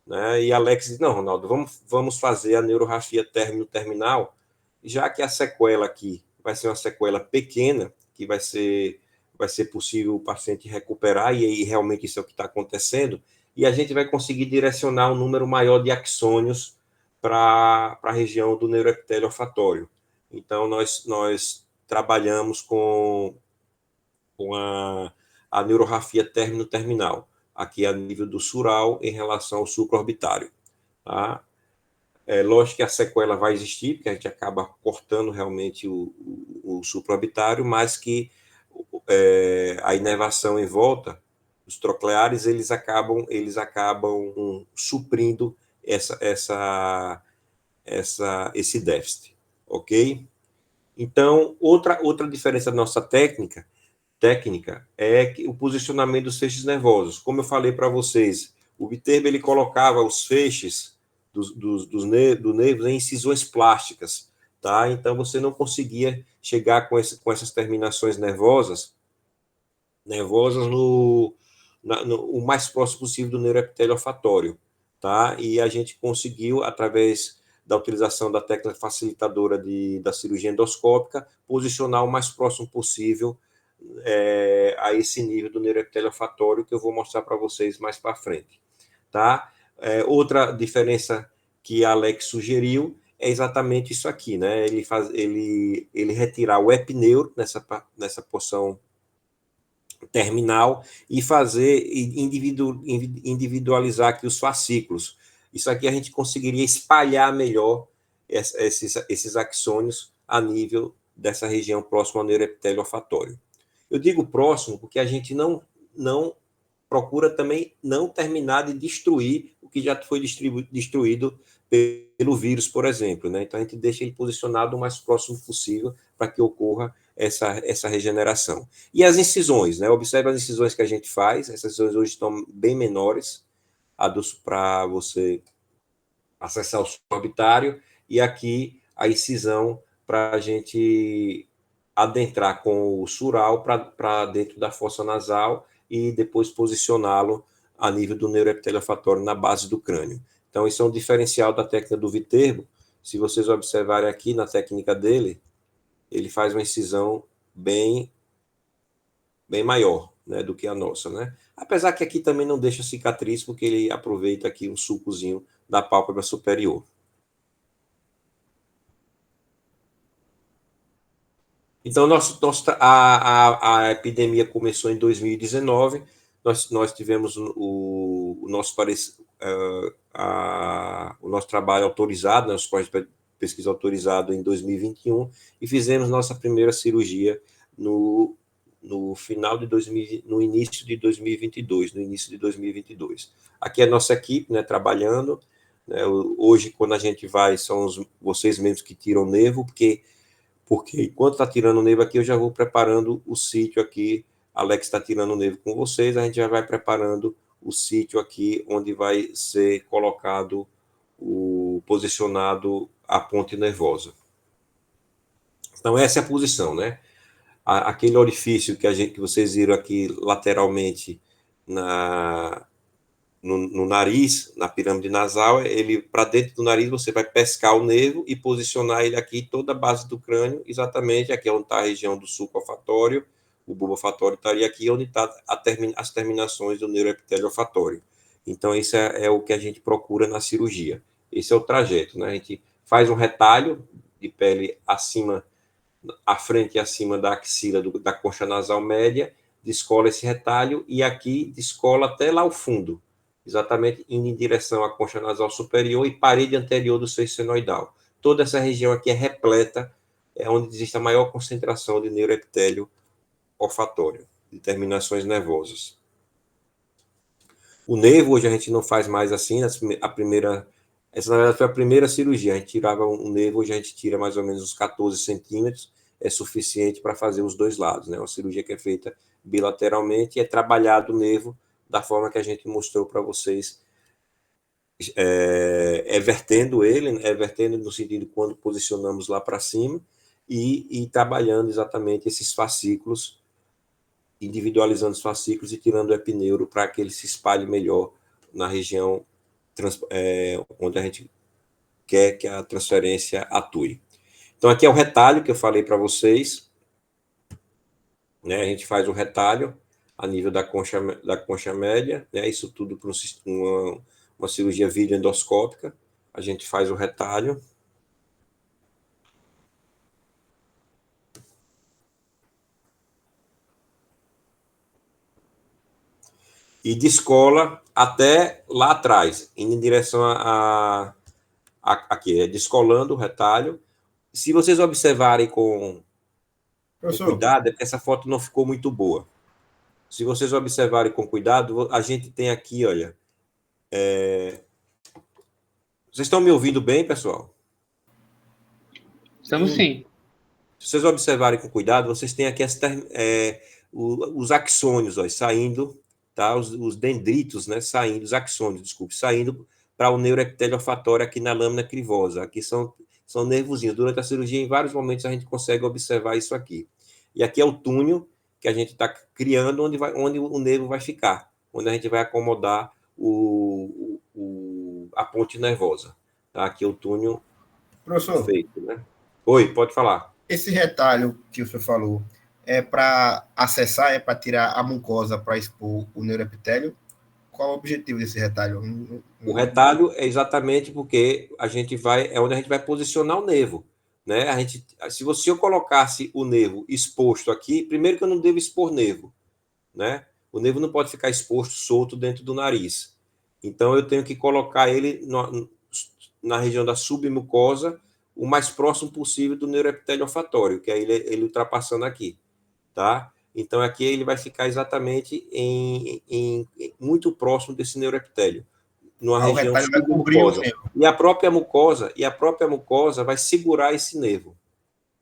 né? E Alex disse, não, Ronaldo, vamos fazer a neurorrafia término-terminal, já que a sequela aqui vai ser uma sequela pequena, que vai ser possível o paciente recuperar, e aí realmente isso é o que está acontecendo, e a gente vai conseguir direcionar um número maior de axônios para a região do neuroepitélio olfatório. Então, nós trabalhamos com a neurorrafia término-terminal, aqui a nível do sural em relação ao supraorbitário. Tá? É lógico que a sequela vai existir, porque a gente acaba cortando realmente o supraorbitário, mas que a inervação em volta, os trocleares, eles acabam suprindo esse déficit, ok? Então, outra diferença da nossa técnica é que o posicionamento dos feixes nervosos. Como eu falei para vocês, o Viterbo ele colocava os feixes do nervo em incisões plásticas, tá? Então você não conseguia chegar com essas terminações nervosas o mais próximo possível do neuroepitélio olfatório, tá? E a gente conseguiu, através da utilização da técnica facilitadora da cirurgia endoscópica, posicionar o mais próximo possível a esse nível do neuroepitélio olfatório, que eu vou mostrar para vocês mais para frente, tá? Outra diferença que a Alex sugeriu é exatamente isso aqui, né? Ele retirar o epineuro nessa porção terminal e individualizar aqui os fascículos. Isso aqui a gente conseguiria espalhar melhor esses axônios a nível dessa região próxima ao neuroepitélio olfatório. Eu digo próximo porque a gente não procura também não terminar de destruir o que já foi destruído pelo vírus, por exemplo, né? Então a gente deixa ele posicionado o mais próximo possível para que ocorra essa regeneração. E as incisões, né? Observe as incisões que a gente faz, essas incisões hoje estão bem menores, para você acessar o suborbitário, e aqui a incisão para a gente adentrar com o sural para dentro da fossa nasal e depois posicioná-lo a nível do neuroepitélio olfatório na base do crânio. Então, isso é um diferencial da técnica do Viterbo. Se vocês observarem aqui na técnica dele, ele faz uma incisão bem maior, né, do que a nossa, né? Apesar que aqui também não deixa cicatriz, porque ele aproveita aqui um sulcozinho da pálpebra superior. Então, a epidemia começou em 2019, nós tivemos o nosso o nosso trabalho autorizado, nosso projeto de pesquisa autorizado em 2021, e fizemos nossa primeira cirurgia no final de no início de 2022. Aqui é a nossa equipe, né, trabalhando, né, hoje, quando a gente vai, são vocês mesmos que tiram o nervo, porque enquanto está tirando o nervo aqui, eu já vou preparando o sítio aqui. Alex está tirando o nervo com vocês, a gente já vai preparando o sítio aqui onde vai ser colocado posicionado a ponte nervosa. Então, essa é a posição, né? aquele orifício que vocês viram aqui lateralmente no nariz, na pirâmide nasal, ele para dentro do nariz você vai pescar o nervo e posicionar ele aqui toda a base do crânio, exatamente aqui é onde está a região do sulco olfatório, o bulbo olfatório estaria aqui onde está as terminações do neuroepitélio olfatório. Então isso é o que a gente procura na cirurgia. Esse é o trajeto, né? A gente faz um retalho de pele acima, à frente e acima da axila da concha nasal média, descola esse retalho e aqui descola até lá ao fundo, exatamente indo em direção à concha nasal superior e parede anterior do seio senoidal. Toda essa região aqui é repleta, é onde existe a maior concentração de neuroepitélio olfatório, de terminações nervosas. O nervo, hoje a gente não faz mais assim, essa na verdade foi a primeira cirurgia, a gente tirava um nervo, hoje a gente tira mais ou menos uns 14 centímetros, é suficiente para fazer os dois lados, né? Uma cirurgia que é feita bilateralmente e é trabalhado o nervo da forma que a gente mostrou para vocês, vertendo no sentido de quando posicionamos lá para cima e trabalhando exatamente esses fascículos, individualizando os fascículos e tirando o epineuro para que ele se espalhe melhor na região onde a gente quer que a transferência atue. Então, aqui é o retalho que eu falei para vocês, né? A gente faz o retalho a nível da concha média, né? Isso tudo para uma cirurgia videoendoscópica. A gente faz o retalho. E descola até lá atrás, indo em direção aqui, descolando o retalho. Se vocês observarem com cuidado, é porque essa foto não ficou muito boa. Se vocês observarem com cuidado, a gente tem aqui, olha. Vocês estão me ouvindo bem, pessoal? Estamos sim. Se vocês observarem com cuidado, vocês têm aqui os axônios, ó, saindo, tá? Os dendritos, né? Saindo, os axônios, desculpe, saindo para o neuroepitélio olfatório aqui na lâmina crivosa. Aqui são nervozinhos. Durante a cirurgia, em vários momentos, a gente consegue observar isso aqui. E aqui é o túnel que a gente está criando, onde o nervo vai ficar, onde a gente vai acomodar a ponte nervosa. Tá? Aqui é o túnel feito, né? Oi, pode falar. Esse retalho que o senhor falou é para acessar, é para tirar a mucosa para expor o neuroepitélio? Qual o objetivo desse retalho? O retalho é exatamente porque é onde a gente vai posicionar o nervo, né? Se eu colocasse o nervo exposto aqui, primeiro que eu não devo expor nervo, né? O nervo não pode ficar exposto, solto dentro do nariz. Então eu tenho que colocar ele na região da submucosa, o mais próximo possível do neuroepitélio olfatório, que é ele ultrapassando aqui, tá? Então aqui ele vai ficar exatamente muito próximo desse neuroepitélio, numa região submucosa. E a própria mucosa vai segurar esse nervo.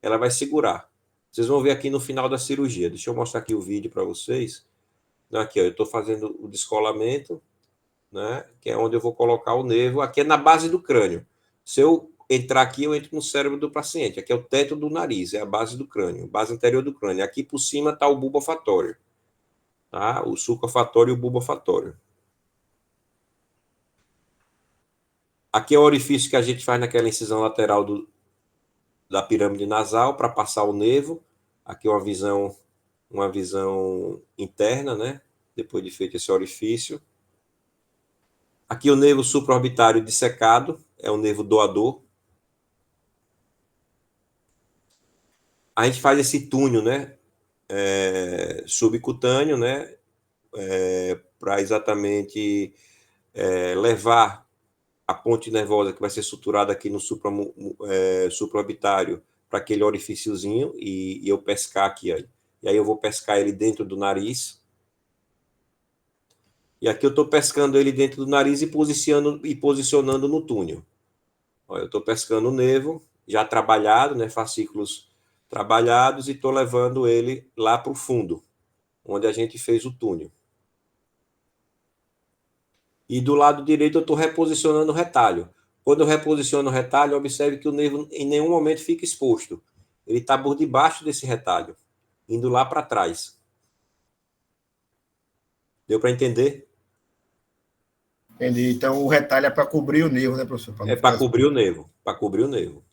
Ela vai segurar. Vocês vão ver aqui no final da cirurgia. Deixa eu mostrar aqui o vídeo para vocês. Aqui, ó, eu estou fazendo o descolamento, né? Que é onde eu vou colocar o nervo. Aqui é na base do crânio. Se eu entrar aqui, eu entro no cérebro do paciente. Aqui é o teto do nariz, é a base do crânio, base anterior do crânio. Aqui por cima está o bulbo olfatório, tá? O sulco olfatório e o bulbo olfatório. Aqui é o orifício que a gente faz naquela incisão lateral da pirâmide nasal para passar o nervo. Aqui é uma visão interna, né? Depois de feito esse orifício. Aqui o nervo supraorbitário dissecado, é o nervo doador. A gente faz esse túnel, né? Subcutâneo, né? Para exatamente levar a ponte nervosa que vai ser suturada aqui no supraorbitário para aquele orifíciozinho e eu pescar aqui, ó. E aí eu vou pescar ele dentro do nariz. E aqui eu estou pescando ele dentro do nariz e posicionando no túnel. Ó, eu estou pescando o nervo, já trabalhado, né, fascículos trabalhados, e estou levando ele lá para o fundo, onde a gente fez o túnel. E do lado direito eu estou reposicionando o retalho. Quando eu reposiciono o retalho, observe que o nervo em nenhum momento fica exposto. Ele está por debaixo desse retalho. indo lá para trás. Deu para entender? Entendi. Então, o retalho é para cobrir o nervo, né, professor? Para não É para ficar... cobrir o nervo, para cobrir o nervo.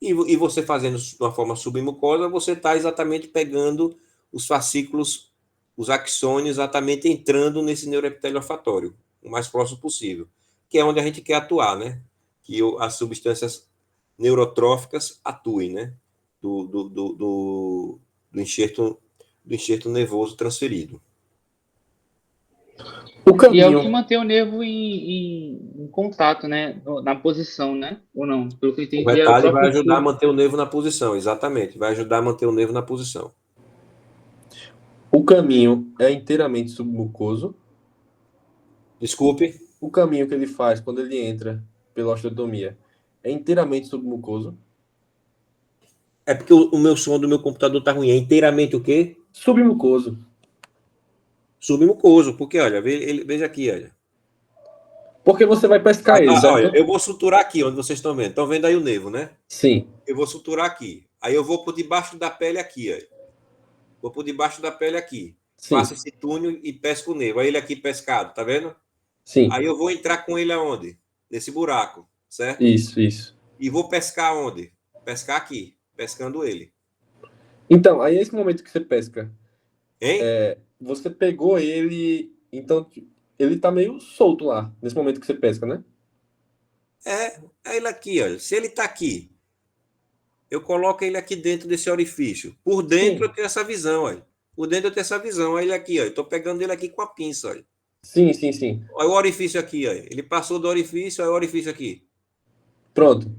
E você fazendo de uma forma submucosa, você está exatamente pegando os fascículos, os axônios, exatamente entrando nesse neuroepitélio olfatório, o mais próximo possível, que é onde a gente quer atuar, né? Que as substâncias neurotróficas atuem, né? Do enxerto nervoso transferido. O E é o que caminho, mantém o nervo em contato, né? Na posição, né? Ou não? Pelo que eu O entendi, é o retalho vai próprio ajudar a fluxo. manter o nervo na posição, exatamente. Vai ajudar a manter o nervo na posição. o caminho é inteiramente submucoso. Desculpe. O caminho que ele faz quando ele entra pela osteotomia é inteiramente submucoso. É porque o meu som do meu computador tá ruim. É inteiramente o quê? Submucoso. Submucoso. Porque, olha, veja aqui, olha. Porque você vai pescar ele, Olha, certo? eu vou suturar aqui, onde vocês estão vendo. Estão vendo aí o nervo, né? Sim. Eu vou suturar aqui. Aí eu vou por debaixo da pele aqui, ó. Vou por debaixo da pele aqui. Sim. Faço esse túnel e pesco o nervo. Aí ele aqui pescado, tá vendo? Sim. Aí eu vou entrar com ele aonde? Nesse buraco, certo? Isso. E vou pescar onde? Pescar aqui, pescando ele. Então, aí é esse momento que você pesca. Hein? Você pegou ele, então ele tá meio solto lá, nesse momento que você pesca, né? É ele aqui, olha. Se ele tá aqui, eu coloco ele aqui dentro desse orifício. Por dentro Sim. eu tenho essa visão, olha. Por dentro eu tenho essa visão. Olha ele aqui, olha. Eu tô pegando ele aqui com a pinça, olha. Sim. Olha o orifício aqui, olha. Ele passou do orifício, olha o orifício aqui. Pronto.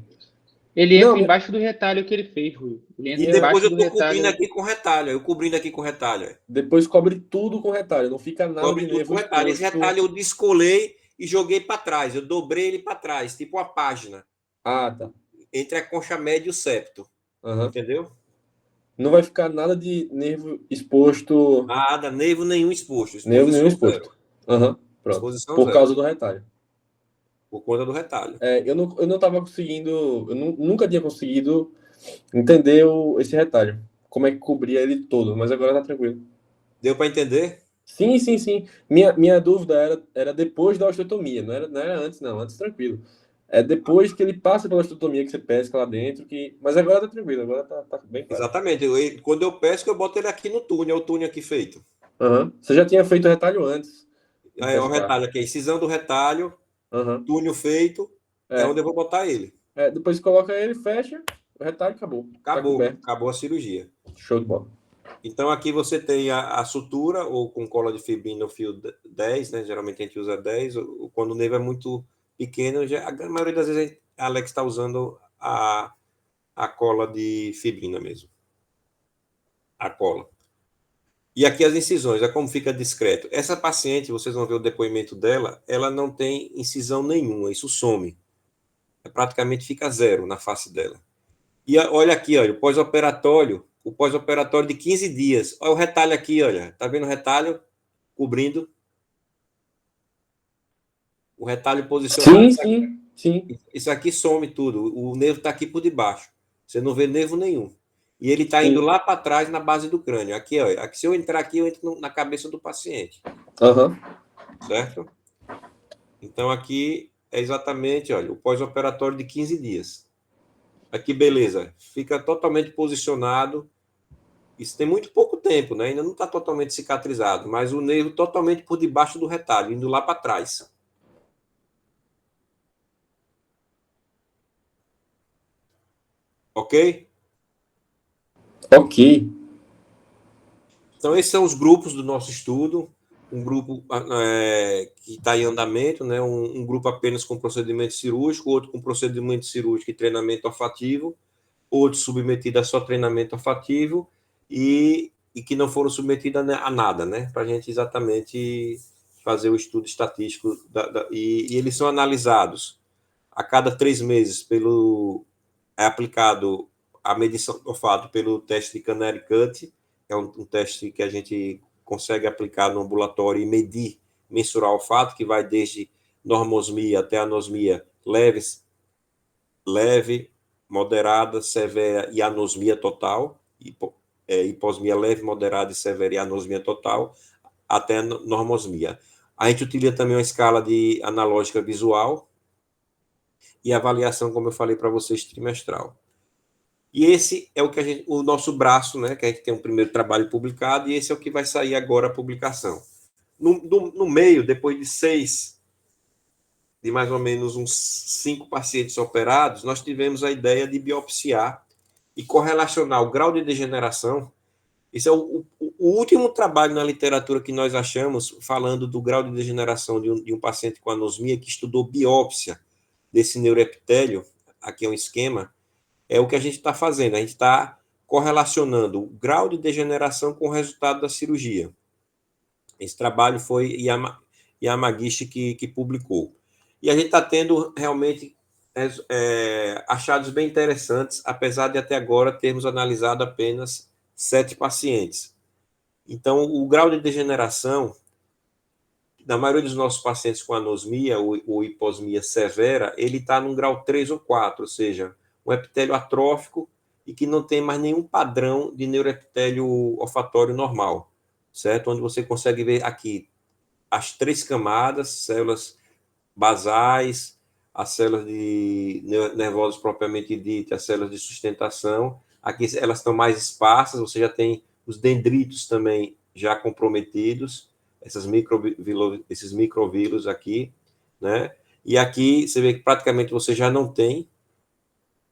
Ele entra Não, embaixo do retalho que ele fez, Rui. Ele entra E depois embaixo eu do tô cobrindo retalho. aqui com retalho, eu cobrindo aqui com retalho, olha. depois cobre tudo com retalho, não fica nada Cobre de tudo nervo com retalho. Esse exposto. retalho eu descolei e joguei para trás. Eu dobrei ele para trás, tipo uma página. Ah, tá. Entre a concha média e o septo. Uhum. Entendeu? Não vai ficar nada de nervo exposto, Nada, nervo nenhum exposto. nervo nenhum Exposição zero. exposto. Uhum. Pronto. Exposição Por zero. causa do retalho. Por conta do retalho. Eu não tava conseguindo, nunca tinha conseguido entender esse retalho. Como é que cobria ele todo, mas agora tá tranquilo. Deu para entender? Sim. Minha dúvida era depois da osteotomia, não era antes, não. Antes, tranquilo. É depois que ele passa pela osteotomia que você pesca lá dentro, mas agora tá tranquilo, agora tá bem claro. Exatamente. Quando eu pesco, eu boto ele aqui no túnel. É o túnel aqui feito. Uhum. Você já tinha feito o retalho antes de É o pescar. retalho aqui. A incisão do retalho, Uhum. túnel feito, é onde eu vou botar ele. Depois coloca ele, fecha, o retalho acabou. Tá coberto. Acabou a cirurgia. Show de bola. Então aqui você tem a sutura, ou com cola de fibrina no fio 10, né? Geralmente a gente usa 10. Quando o nervo é muito pequeno, a maioria das vezes a Alex está usando a cola de fibrina mesmo. A cola. E aqui as incisões, é como fica discreto. Essa paciente, vocês vão ver o depoimento dela, ela não tem incisão nenhuma, isso some. Praticamente fica zero na face dela. E olha aqui, olha, o pós-operatório de 15 dias. Olha o retalho aqui, olha. Tá vendo o retalho cobrindo? O retalho posicionado. Sim. Isso aqui some tudo. O nervo está aqui por debaixo. Você não vê nervo nenhum. E ele está Sim. indo lá para trás na base do crânio. Aqui, olha. Aqui, se eu entrar aqui, eu entro na cabeça do paciente. Uhum. Certo? Então aqui é exatamente, olha, o pós-operatório de 15 dias. Aqui, beleza. Fica totalmente posicionado. Isso tem muito pouco tempo, né? Ainda não está totalmente cicatrizado, mas o nervo totalmente por debaixo do retalho, indo lá para trás. Ok? Ok. Então, esses são os grupos do nosso estudo. Um grupo que está em andamento, né? Um grupo apenas com procedimento cirúrgico, outro com procedimento cirúrgico e treinamento olfativo, outro submetido a só treinamento olfativo e que não foram submetidos a nada, né? Para a gente exatamente fazer o estudo estatístico. E eles são analisados a cada 3 meses é aplicado a medição do olfato pelo teste de Canary-Cut, é um teste que a gente consegue aplicar no ambulatório e mensurar o olfato, que vai desde normosmia até anosmia leve, moderada, severa e anosmia total. hiposmia leve, moderada e severa e anosmia total, até normosmia. A gente utiliza também uma escala de analógica visual e avaliação, como eu falei para vocês, trimestral. E esse é o nosso braço, né, que a gente tem um primeiro trabalho publicado, e esse é o que vai sair agora a publicação. No meio, depois de mais ou menos uns 5 pacientes operados, nós tivemos a ideia de biopsiar e correlacionar o grau de degeneração. Esse é o último trabalho na literatura que nós achamos, falando do grau de degeneração de um paciente com anosmia, que estudou biópsia desse neuroepitélio. Aqui é um esquema. É o que a gente está fazendo. A gente está correlacionando o grau de degeneração com o resultado da cirurgia. Esse trabalho foi Yamagishi que publicou. E a gente está tendo realmente achados bem interessantes, apesar de até agora termos analisado apenas 7 pacientes. Então, o grau de degeneração, na maioria dos nossos pacientes com anosmia ou hiposmia severa, ele está num grau 3 ou 4, ou seja, um epitélio atrófico e que não tem mais nenhum padrão de neuroepitélio olfatório normal, certo? Onde você consegue ver aqui as 3 camadas, células basais, as células nervosas propriamente ditas, as células de sustentação. Aqui elas estão mais esparsas, você já tem os dendritos também já comprometidos, esses microvírus aqui, né? E aqui você vê que praticamente você já não tem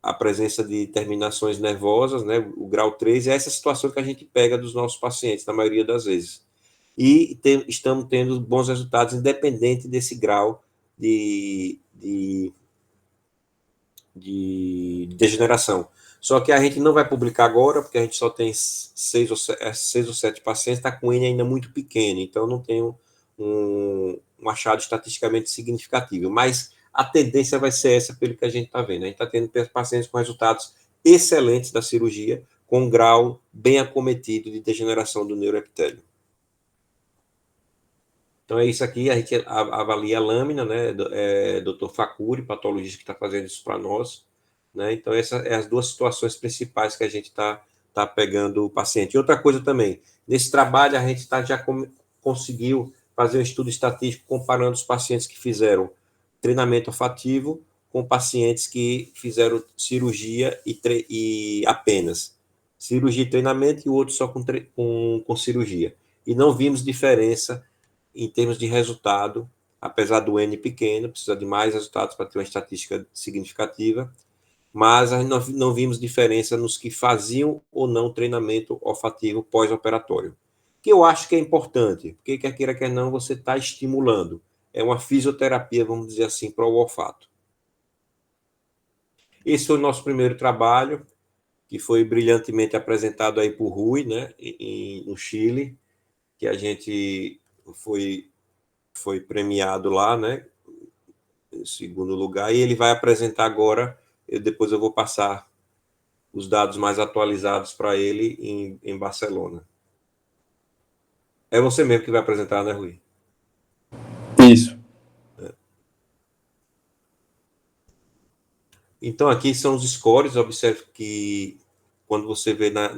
a presença de terminações nervosas, né? O grau 3 é essa situação que a gente pega dos nossos pacientes, na maioria das vezes. E estamos tendo bons resultados, independente desse grau de degeneração. Só que a gente não vai publicar agora, porque a gente só tem 6 ou 7 pacientes, está com N ainda muito pequeno, então não tem um achado estatisticamente significativo. Mas a tendência vai ser essa, pelo que a gente está vendo. A gente está tendo pacientes com resultados excelentes da cirurgia, com um grau bem acometido de degeneração do neuroepitélio. Então é isso aqui, a gente avalia a lâmina, né? Dr. Facuri, patologista que está fazendo isso para nós, né? Então essas são as 2 situações principais que a gente está pegando o paciente. E outra coisa também, nesse trabalho a gente já conseguiu fazer um estudo estatístico comparando os pacientes que fizeram treinamento olfativo com pacientes que fizeram cirurgia e apenas cirurgia e treinamento, e o outro só com cirurgia. E não vimos diferença em termos de resultado, apesar do N pequeno, precisa de mais resultados para ter uma estatística significativa, mas nós não vimos diferença nos que faziam ou não treinamento olfativo pós-operatório, que eu acho que é importante, porque quer queira, quer não, você está estimulando. É uma fisioterapia, vamos dizer assim, para o olfato. Esse foi o nosso primeiro trabalho, que foi brilhantemente apresentado aí por Rui, né, no Chile, que a gente foi premiado lá, né, em segundo lugar, e ele vai apresentar agora, depois eu vou passar os dados mais atualizados para ele em Barcelona. É você mesmo que vai apresentar, né, Rui? Isso. Então, aqui são os scores. Observe que quando você vê na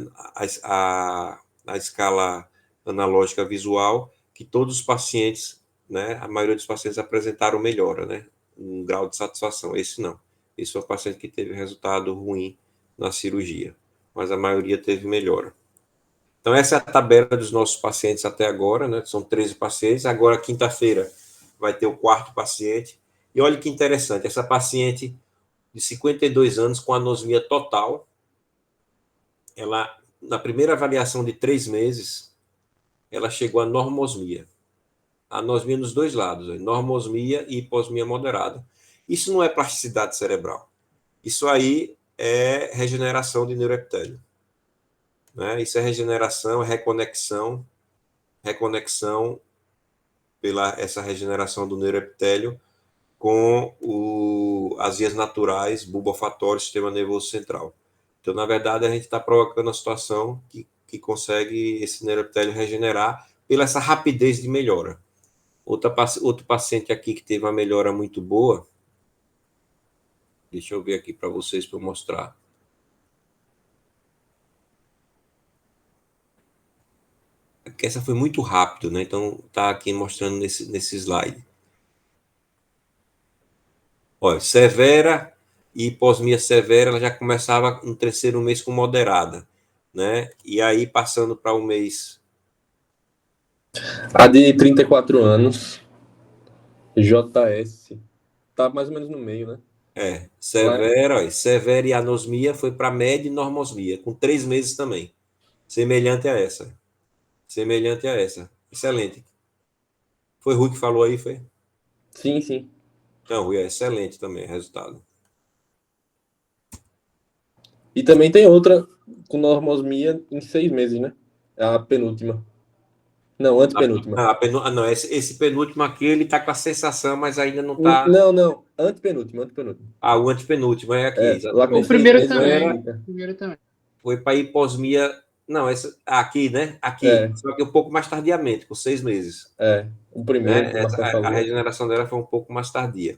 escala analógica visual, que todos os pacientes, né, a maioria dos pacientes apresentaram melhora, né, um grau de satisfação. Esse não. Esse foi o paciente que teve resultado ruim na cirurgia, mas a maioria teve melhora. Então, essa é a tabela dos nossos pacientes até agora, né, são 13 pacientes. Agora, quinta-feira, vai ter o 4º paciente. E olha que interessante, essa paciente de 52 anos com anosmia total, ela, na primeira avaliação de 3 meses, ela chegou a normosmia. Anosmia nos 2 lados, normosmia e hiposmia moderada. Isso não é plasticidade cerebral. Isso aí é regeneração de neuroepitélio. Né? Isso é regeneração, é reconexão pela essa regeneração do neuroepitélio com as vias naturais, bulbo olfatório, sistema nervoso central. Então, na verdade, a gente está provocando a situação que consegue esse neuroepitélio regenerar pela essa rapidez de melhora. Outro paciente aqui que teve uma melhora muito boa, deixa eu ver aqui para vocês, para eu mostrar. porque essa foi muito rápido, né? Então, tá aqui mostrando nesse slide. Olha, severa e hiposmia severa, ela já começava no terceiro mês com moderada, né? E aí, passando para o mês... A de 34 anos, JS, tá mais ou menos no meio, né? Severa e anosmia foi para média e normosmia, com 3 meses também. Semelhante a essa. Excelente. Foi Rui que falou aí, foi? Sim, sim. Não, Rui, é excelente também o resultado. E também tem outra com normosmia em 6 meses, né? É a penúltima. Não, antepenúltima. Não, esse penúltimo aqui, ele está com a sensação, mas ainda não está... Não. Antepenúltima. O antepenúltimo é aqui, É, lá com O exatamente. 6 primeiro meses ela também. fica. O primeiro também. Foi para hiposmia... Não, aqui, né? Aqui. É. Só que um pouco mais tardiamente, com 6 meses. O primeiro Né? que o Marcelo A falou. regeneração dela foi um pouco mais tardia.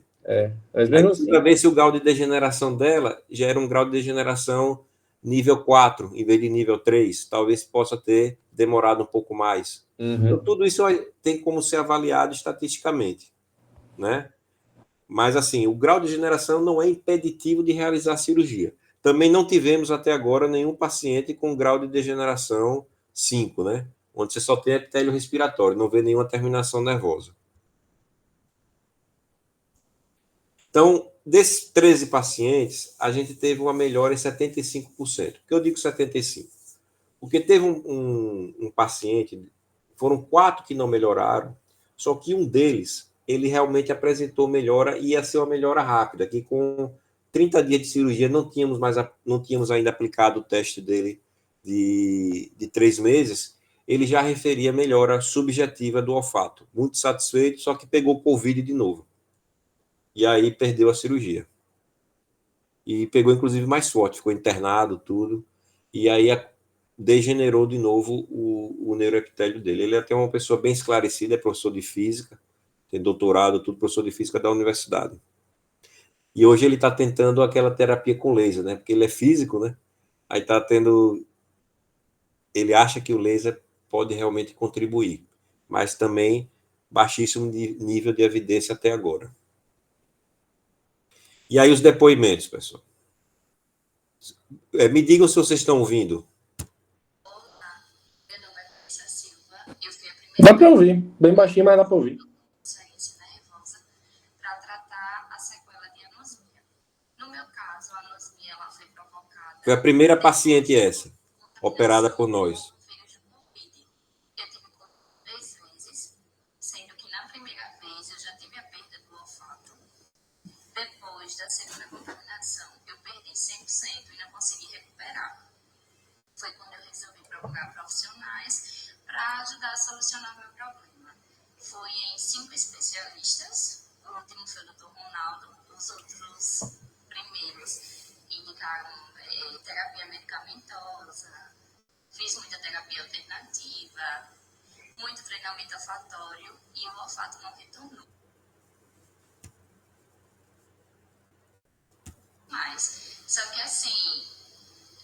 Mas Aí mesmo precisa assim. ver se o grau de degeneração dela já era um grau de degeneração nível 4, em vez de nível 3. Talvez possa ter demorado um pouco mais. Então, tudo isso tem como ser avaliado estatisticamente, né? Mas, assim, o grau de degeneração não é impeditivo de realizar a cirurgia. Também não tivemos até agora nenhum paciente com grau de degeneração 5, né? Onde você só tem epitélio respiratório, não vê nenhuma terminação nervosa. Então, desses 13 pacientes, a gente teve uma melhora em 75%. Por que eu digo 75%? Porque teve um paciente, foram 4 que não melhoraram, só que um deles, ele realmente apresentou melhora e ia ser uma melhora rápida, que com 30 dias de cirurgia não tínhamos ainda aplicado o teste dele de 3 meses, ele já referia melhora subjetiva do olfato. Muito satisfeito, só que pegou Covid de novo. E aí perdeu a cirurgia. E pegou, inclusive, mais forte, ficou internado, tudo. E aí degenerou de novo o neuroepitélio dele. Ele é até uma pessoa bem esclarecida, é professor de física, tem doutorado, tudo, professor de física da universidade. E hoje ele está tentando aquela terapia com laser, né? Porque ele é físico, né? Aí está tendo... Ele acha que o laser pode realmente contribuir, mas também baixíssimo nível de evidência até agora. E aí os depoimentos, pessoal. Me digam se vocês estão ouvindo. Dá para ouvir. Bem baixinho, mas dá para ouvir. Para tratar a sequela de anosmia. No meu caso, a anosmia ela foi provocada... Foi a primeira paciente essa, operada por nós. Eu tive 3 vezes, sendo que na primeira vez eu já tive a perda do olfato. Depois da segunda contaminação, eu perdi 100% e não consegui recuperar. Foi quando eu resolvi procurar profissionais para ajudar a solucionar o meu problema. Fui em 5 especialistas, o último foi o Dr. Ronaldo, os outros primeiros indicaram terapia medicamentosa, fiz muita terapia alternativa, muito treinamento olfatório e o olfato não retornou. Só que assim,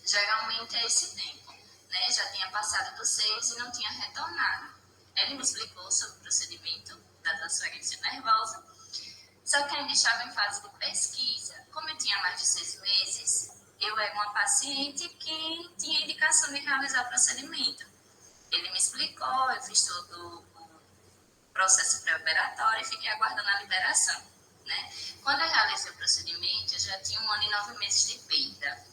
geralmente é esse tempo, né? Já tinha passado dos 6 e não tinha retornado. Ele me explicou sobre o procedimento da transferência nervosa, só que ainda estava em fase de pesquisa. Como eu tinha mais de 6 meses, eu era uma paciente que tinha indicação de realizar o procedimento. Ele me explicou, eu fiz todo o processo pré-operatório e fiquei aguardando a liberação, né? Quando eu realizei o procedimento, eu já tinha 1 ano e 9 meses de perda.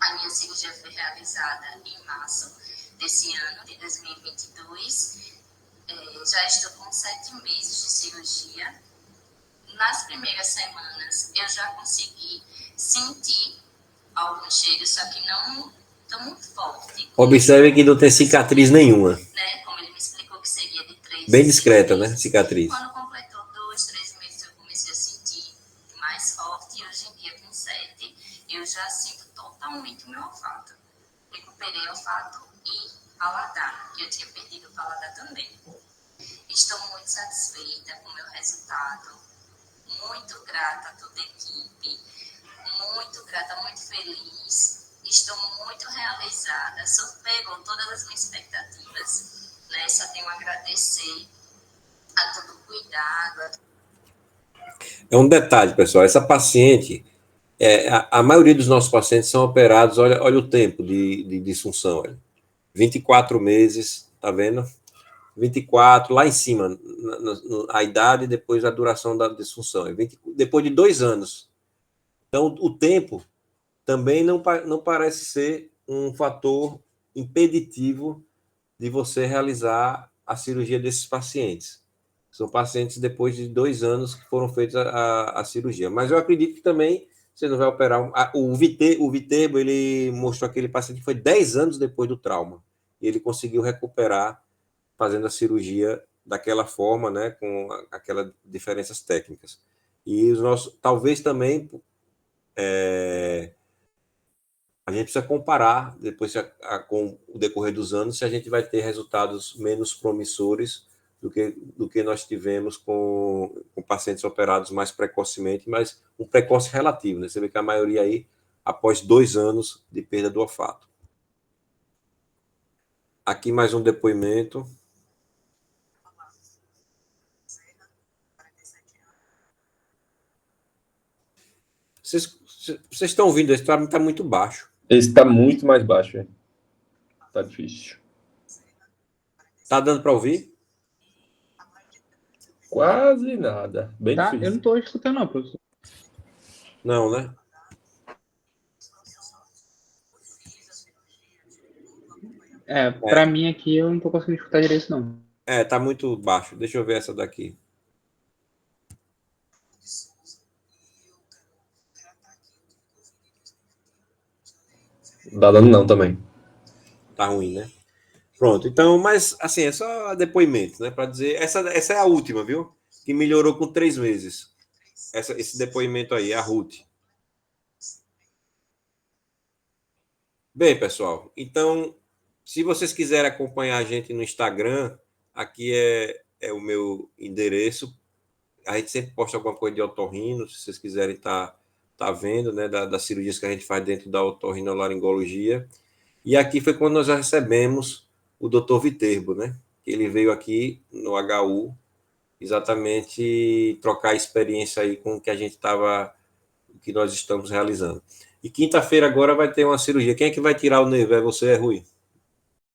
A minha cirurgia foi realizada em março desse ano, de 2022. Já estou com 7 meses de cirurgia. Nas primeiras semanas, eu já consegui sentir algum cheiro, só que não tão muito forte. Observe que não tem cicatriz nenhuma. Né? Como ele me explicou que seria de 3 Bem discreta, né? Cicatriz. Quando completou 2, 3 meses, eu comecei a sentir mais forte. E hoje em dia, com 7, eu já sinto totalmente o meu olfato. Recuperei o olfato e paladar, que eu tinha perdido o paladar também. Estou muito satisfeita com o meu resultado. Muito grata a toda a equipe. Muito grata, muito feliz. Estou muito realizada. Superou todas as minhas expectativas. né? Só tenho a agradecer a todo o cuidado. É um detalhe, pessoal, essa paciente, a maioria dos nossos pacientes são operados, olha o tempo de disfunção, olha. 24 meses, tá vendo? 24, lá em cima, a idade e depois a duração da disfunção. Depois de 2 anos. Então, o tempo também não parece ser um fator impeditivo de você realizar a cirurgia desses pacientes. São pacientes depois de 2 anos que foram feitos a cirurgia. Mas eu acredito que também você não vai operar. O Viterbo, ele mostrou aquele paciente que foi 10 anos depois do trauma. E ele conseguiu recuperar fazendo a cirurgia daquela forma, né, com aquelas diferenças técnicas. E os nossos, talvez também a gente precisa comparar depois com o decorrer dos anos se a gente vai ter resultados menos promissores do que nós tivemos com pacientes operados mais precocemente, mas um precoce relativo, né? Você vê que a maioria aí após 2 anos de perda do olfato. Aqui mais um depoimento. Vocês estão ouvindo? Esse está muito baixo. Esse está muito mais baixo, hein? Tá difícil. Tá dando para ouvir? Quase nada. Bem Tá? difícil. Eu não tô escutando, não, professor. Não, né? Pra mim aqui eu não tô conseguindo escutar direito, não. Tá muito baixo. Deixa eu ver essa daqui. Não dá dando não também. Tá ruim, né? Pronto, então, mas assim, é só depoimento, né? Para dizer, essa é a última, viu? Que melhorou com 3 meses. Esse depoimento aí, a Ruth. Bem, pessoal, então, se vocês quiserem acompanhar a gente no Instagram, aqui é o meu endereço. A gente sempre posta alguma coisa de otorrino, se vocês quiserem tá vendo, né? Das cirurgias que a gente faz dentro da otorrinolaringologia. E aqui foi quando nós já recebemos o Dr. Viterbo, né? Ele veio aqui no HU exatamente trocar experiência aí com o que a gente o que nós estamos realizando. E quinta-feira agora vai ter uma cirurgia. Quem é que vai tirar o nervo? É você, Rui?